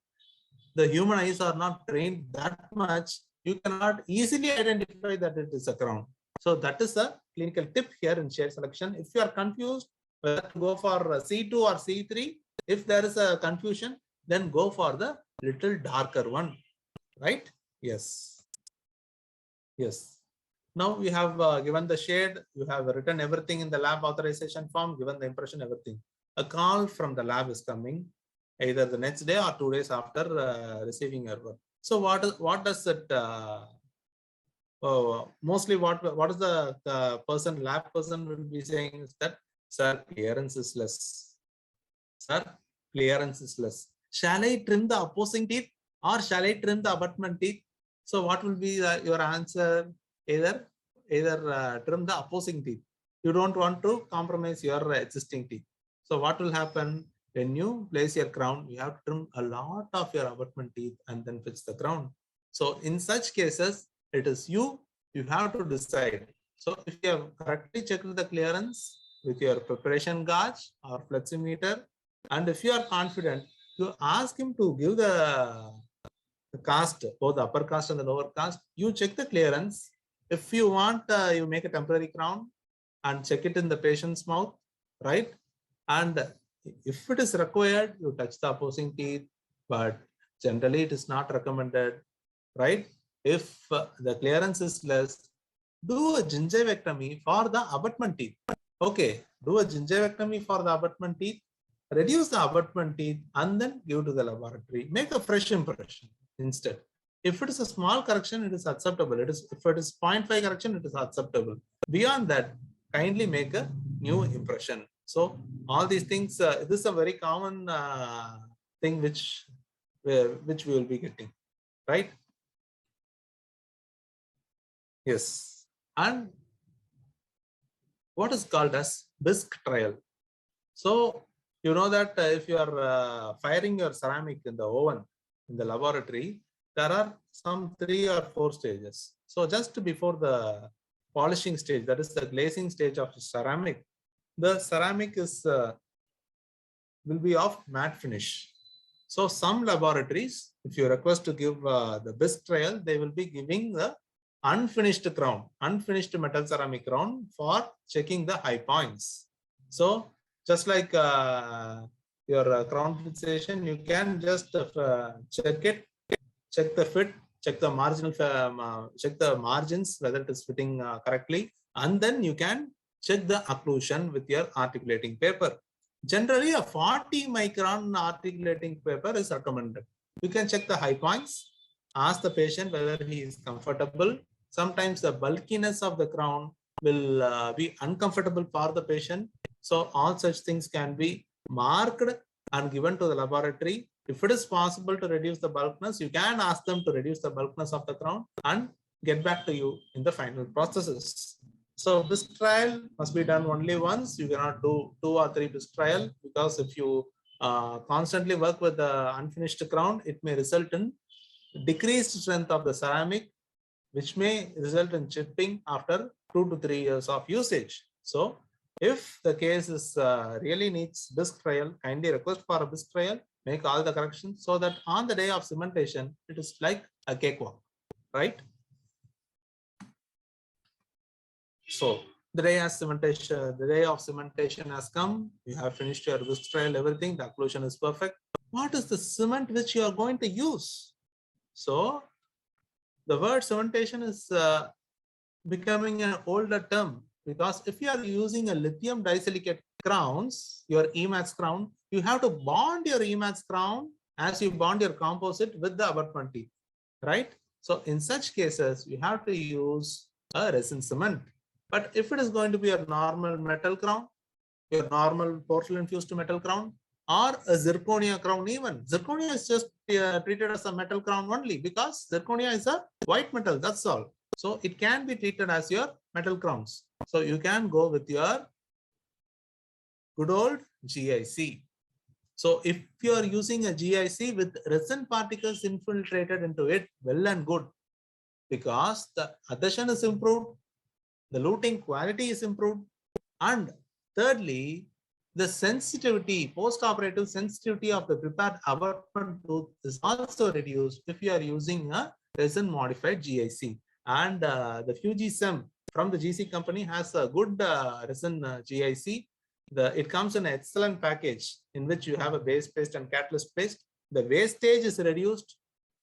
the human eyes are not trained that much. You cannot easily identify that it is a crown. So that is a clinical tip here in shade selection. If you are confused whether to go for C2 or C3, if there is a confusion, then go for the little darker one, right? Yes. Yes. Now we have given the shade, you have written everything in the lab authorization form, given the impression, everything. A call from the lab is coming either the next day or 2 days after receiving your work. So what does it mostly what is the lab person will be saying is that, sir, clearance is less. Sir, clearance is less. Shall I trim the opposing teeth or shall I trim the abutment teeth? So what will be your answer? Either trim the opposing teeth. You don't want to compromise your existing teeth. So what will happen when you place your crown? You have to trim a lot of your abutment teeth and then fix the crown. So in such cases, it is you have to decide. So if you have correctly checked the clearance with your preparation gauge or fleximeter, And if you are confident, you ask him to give the cast, both the upper cast and the lower cast. You check the clearance. If you want, you make a temporary crown and check it in the patient's mouth, right? And if it is required, you touch the opposing teeth, but generally it is not recommended, right? If the clearance is less, do a gingivectomy for the abutment teeth. Okay, do a gingivectomy for the abutment teeth, reduce the abutment teeth, and then give to the laboratory. Make a fresh impression instead. If it is a small correction, it is acceptable. If it is 0.5 correction, it is acceptable. Beyond that, kindly make a new impression. So all these things, this is a very common thing which we will be getting, right? Yes. And what is called as bisque trial. So you know that if you are firing your ceramic in the oven in the laboratory, there are some 3 or 4 stages. So just before the polishing stage, that is the glazing stage of the ceramic is will be of matte finish. So some laboratories, if you request to give the bisque trial, they will be giving the unfinished crown, unfinished metal ceramic crown for checking the high points. So just like your crown fixation, you can just check it, check the fit, check the marginal, check the margins whether it is fitting correctly, and then you can check the occlusion with your articulating paper. Generally, a 40 micron articulating paper is recommended. You can check the high points, ask the patient whether he is comfortable. Sometimes the bulkiness of the crown will be uncomfortable for the patient. So all such things can be marked and given to the laboratory. If it is possible to reduce the bulkness, you can ask them to reduce the bulkness of the crown and get back to you in the final processes. So bisque trial must be done only once. You cannot do 2 or 3 bisque trial, because if you constantly work with the unfinished crown, it may result in decreased strength of the ceramic, which may result in chipping after 2 to 3 years of usage. So if the case is really needs bisque trial, kindly request for a bisque trial, make all the corrections so that on the day of cementation, it is like a cakewalk, right? So the day of cementation has come. You have finished your bisque trial, everything, the occlusion is perfect. What is the cement which you are going to use? So the word cementation is becoming an older term, because if you are using a lithium disilicate crowns, your Emax crown, you have to bond your Emax crown as you bond your composite with the abutment teeth, right? So in such cases, you have to use a resin cement. But if it is going to be a normal metal crown, your normal porcelain fused metal crown, or a zirconia crown, even zirconia is just treated as a metal crown only, because zirconia is a white metal, that's all. So it can be treated as your metal crowns. So you can go with your good old GIC. So if you are using a GIC with resin particles infiltrated into it, well and good, because the adhesion is improved, the luting quality is improved, and thirdly, the sensitivity, post-operative sensitivity of the prepared abutment tooth is also reduced if you are using a resin modified GIC. And the Fuji-Sem from the GC company has a good resin GIC. It comes in an excellent package in which you have a base paste and catalyst paste. The wastage is reduced,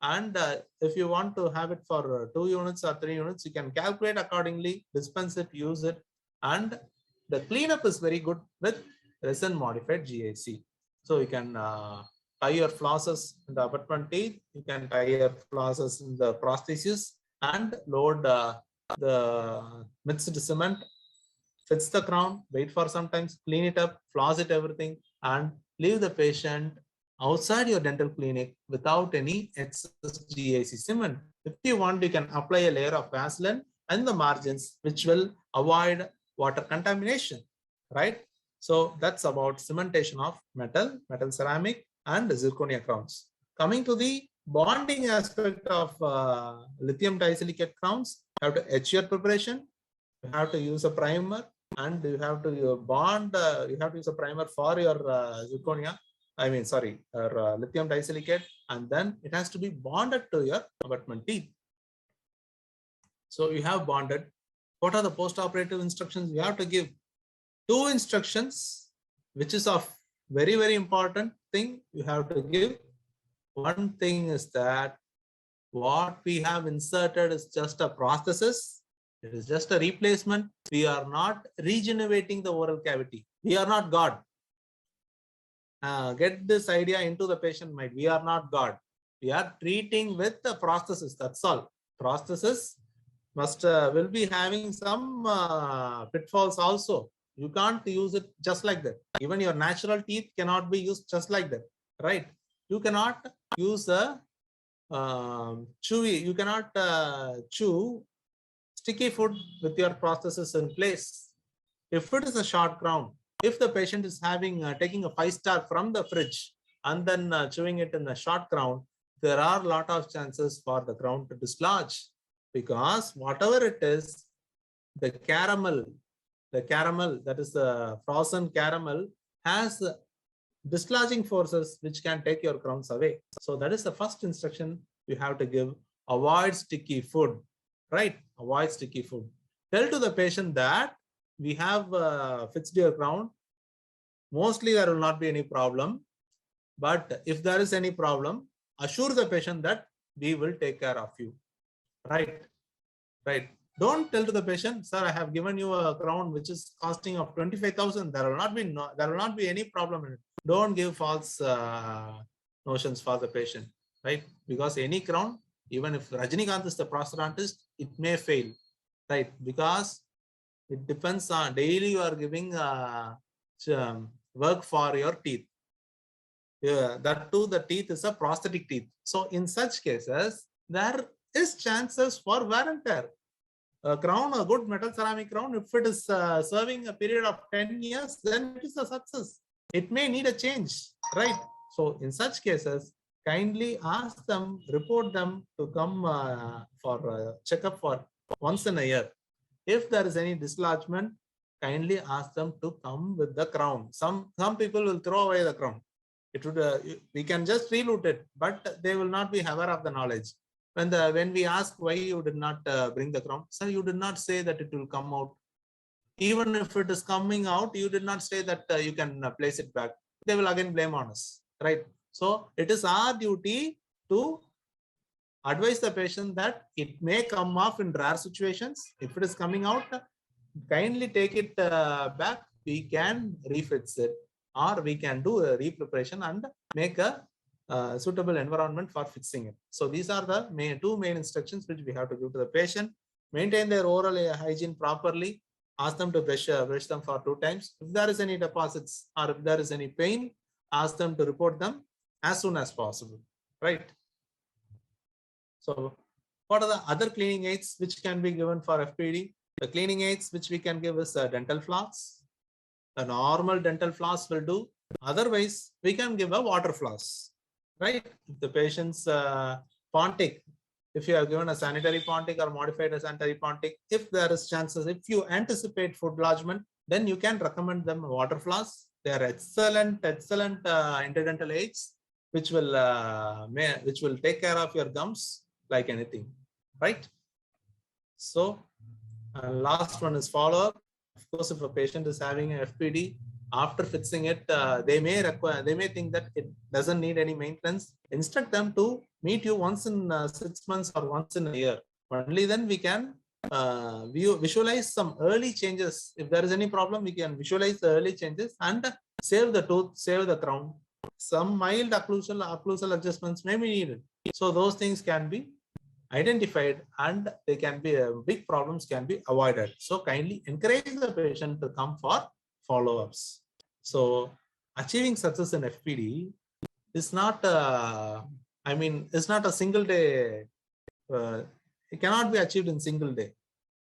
and if you want to have it for 2 units or 3 units, you can calculate accordingly, dispense it, use it, and the cleanup is very good with resin modified GIC. So you can tie your flosses in the abutment teeth, you can tie your flosses in the prosthesis, and load the mixed cement, fix the crown, wait for some time, clean it up, floss it, everything, and leave the patient outside your dental clinic without any excess GIC cement. If you want, you can apply a layer of Vaseline and the margins, which will avoid water contamination, right? So that's about cementation of metal, metal ceramic, and zirconia crowns. Coming to the bonding aspect of lithium disilicate crowns, you have to etch your preparation, you have to use a primer, and you have to bond, you have to use a primer for your zirconia, your lithium disilicate, and then it has to be bonded to your abutment teeth. So you have bonded. What are the post-operative instructions you have to give? 2 instructions, which is of very, very important thing you have to give. One thing is that what we have inserted is just a prosthesis. It is just a replacement. We are not regenerating the oral cavity. We are not God. Get this idea into the patient mind. We are not God. We are treating with the prosthesis. That's all. Prosthesis will be having some pitfalls also. You can't use it just like that. Even your natural teeth cannot be used just like that, right? You cannot use a chewy. You cannot chew sticky food with your prosthesis in place. If it is a short crown, if the patient is having taking a 5-star from the fridge and then chewing it in the short crown, there are a lot of chances for the crown to dislodge, because whatever it is, the caramel, that is the frozen caramel, has dislodging forces which can take your crowns away. So that is the first instruction you have to give. Avoid sticky food, right? Avoid sticky food. Tell to the patient that we have fixed your crown. Mostly there will not be any problem. But if there is any problem, assure the patient that we will take care of you. Right. Right. Don't tell to the patient, sir, I have given you a crown which is costing of 25,000. There will not be any problem in it. Don't give false notions for the patient, right? Because any crown, even if Rajinikanth is the prosthodontist, it may fail, right? Because it depends on daily you are giving work for your teeth. Yeah, that too, the teeth is a prosthetic teeth. So in such cases, there is chances for wear and tear. A crown, a good metal ceramic crown, if it is serving a period of 10 years, then it is a success. It may need a change, right? So in such cases, kindly ask them, report them to come for checkup for once in a year. If there is any dislodgement, kindly ask them to come with the crown. Some people will throw away the crown. It would we can just reloot it, but they will not be aware of the knowledge. When we ask why you did not bring the crown, sir, you did not say that it will come out. Even if it is coming out, you did not say that you can place it back. They will again blame on us, right? So it is our duty to advise the patient that it may come off in rare situations. If it is coming out, kindly take it back. We can refix it, or we can do a repreparation and make a suitable environment for fixing it. So these are the two main instructions which we have to give to the patient. Maintain their oral hygiene properly. Ask them to brush them for 2 times. If there is any deposits or if there is any pain, ask them to report them as soon as possible, right? So what are the other cleaning aids which can be given for FPD? The cleaning aids which we can give is dental floss. A normal dental floss will do. Otherwise, we can give a water floss, right? If the patient's pontic, if you have given a sanitary pontic or modified a sanitary pontic, if there is chances, if you anticipate food lodgement, then you can recommend them a water floss. They are excellent interdental aids, which will take care of your gums like anything, right? So last one is follow-up. Of course, if a patient is having an FPD, after fixing it, they may think that it doesn't need any maintenance. Instruct them to meet you once in 6 months or once in a year. Only then we can visualize some early changes. If there is any problem, we can visualize the early changes and save the tooth, save the crown. Some mild occlusal adjustments may be needed. So those things can be identified and they can be big problems can be avoided. So kindly encourage the patient to come for follow-ups. So achieving success in FPD is not it's not a single day. It cannot be achieved in single day.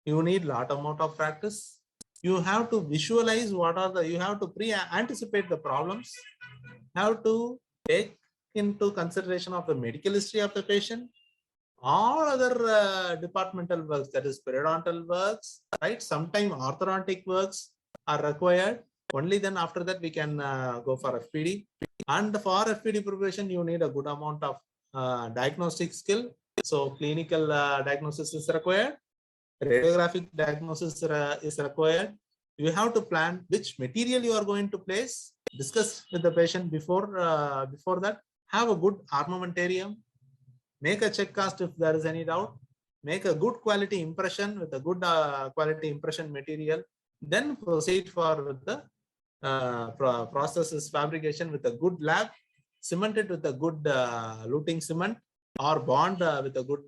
You need lot amount of practice. You have to visualize you have to anticipate the problems. Have to take into consideration of the medical history of the patient, all other departmental works, that is periodontal works, right? Sometimes orthodontic works, are required. Only then after that we can go for FPD. And for FPD preparation, you need a good amount of diagnostic skill. So clinical diagnosis is required. Radiographic diagnosis is required. You have to plan which material you are going to place. Discuss with the patient before that. Have a good armamentarium. Make a check cast if there is any doubt. Make a good quality impression with a good quality impression material. Then proceed for the processes fabrication with a good lab. Cement it with a good luting cement or bond with a good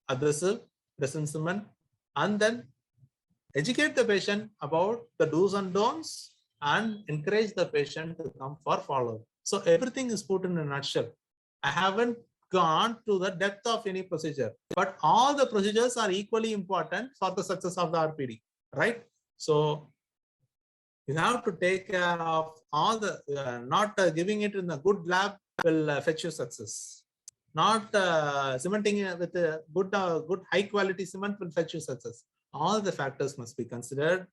adhesive resin cement, and then educate the patient about the do's and don'ts and encourage the patient to come for follow-up. So everything is put in a nutshell. I haven't gone to the depth of any procedure, but all the procedures are equally important for the success of the RPD, right? So you have to take care of all the, not giving it in a good lab will fetch you success. Not cementing with a good high quality cement will fetch you success. All the factors must be considered.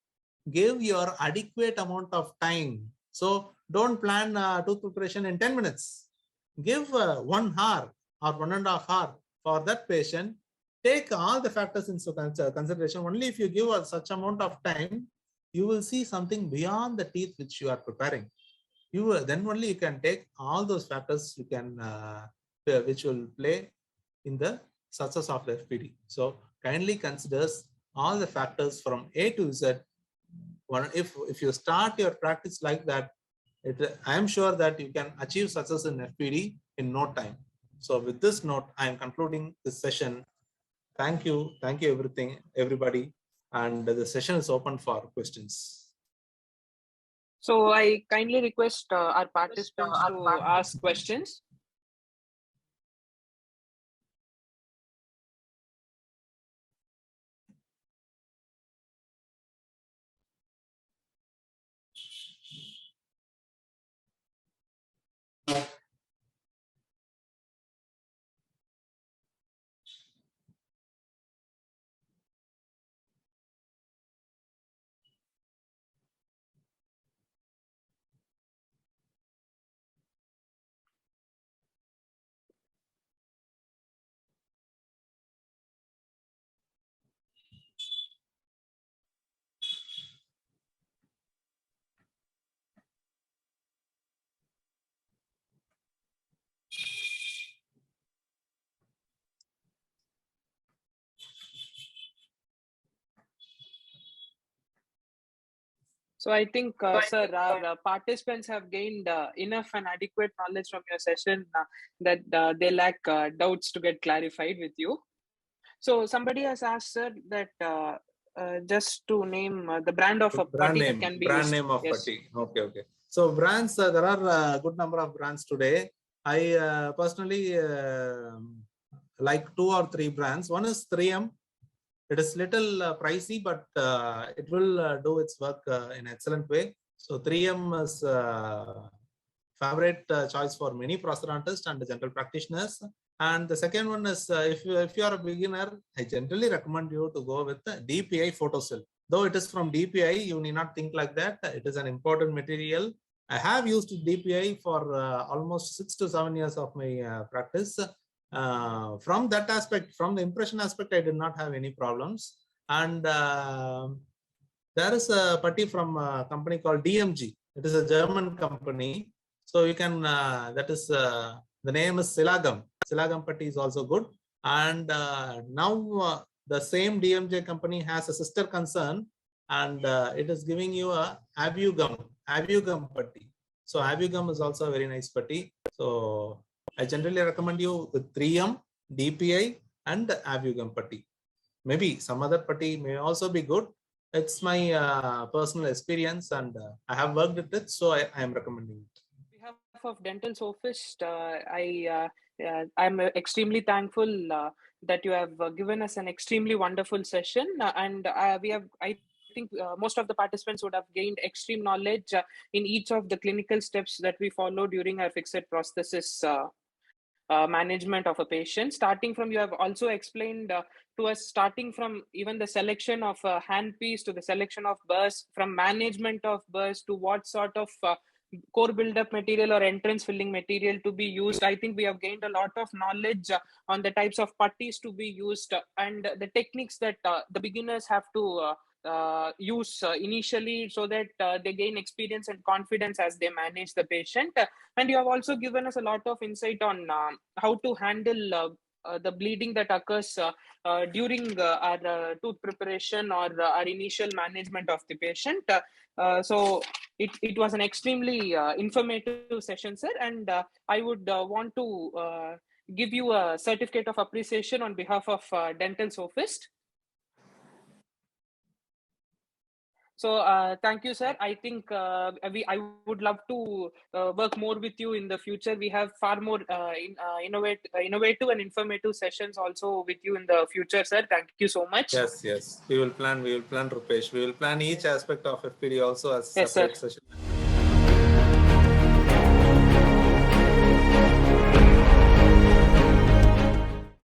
Give your adequate amount of time. So don't plan tooth preparation in 10 minutes. Give 1 hour or 1.5 hours for that patient. Take all the factors into consideration. Only if you give such amount of time, you will see something beyond the teeth which you are preparing. Then only you can take all those factors you can which will play in the success of the FPD. So kindly consider all the factors from A to Z. If you start your practice like that, I am sure that you can achieve success in FPD in no time. So with this note, I am concluding this session. Thank you everybody, and the session is open for questions. So I kindly request our participants to ask questions. So I think, sir, our participants have gained enough and adequate knowledge from your session that they lack doubts to get clarified with you. So somebody has asked, sir, that just to name the brand of a putty that can be brand used. name of putty. Okay. So brands, there are a good number of brands today. I personally like 2 or 3 brands. One is 3M. It is little pricey, but it will do its work in excellent way. So 3M is favorite choice for many prosthodontists and general practitioners. And the second one is if you are a beginner, I generally recommend you to go with the DPI Photocell. Though it is from DPI, you need not think like that. It is an important material. I have used DPI for almost 6 to 7 years of my practice. From that aspect, from the impression aspect, I did not have any problems. And there is a putty from a company called DMG. It is a German company. So you can, that is, the name is Silagam. Silagam putty is also good. And now the same DMJ company has a sister concern, and it is giving you a Avugum putty. So Avugum is also a very nice putty. So I generally recommend you with 3M, DPI, and Avugum putty. Maybe some other putty may also be good. It's my personal experience, and I have worked with it, so I am recommending it. On behalf of Dental Sophist, I'm extremely thankful that you have given us an extremely wonderful session, and I think most of the participants would have gained extreme knowledge in each of the clinical steps that we follow during our fixed prosthesis management of a patient. Starting from, you have also explained to us, starting from even the selection of a handpiece to the selection of burrs, from management of burrs to what sort of core build-up material or entrance filling material to be used. I think we have gained a lot of knowledge on the types of putties to be used and the techniques that the beginners have to use initially, so that they gain experience and confidence as they manage the patient. And you have also given us a lot of insight on how to handle the bleeding that occurs during our tooth preparation or our initial management of the patient. So it was an extremely informative session, sir, and I would want to give you a certificate of appreciation on behalf of Dental Sophist. So thank you, sir. I think I would love to work more with you in the future. We have far more innovative and informative sessions also with you in the future, sir. Thank you so much. Yes. We will plan, Roopesh. We will plan each aspect of FPD also as Yes, separate sir. session.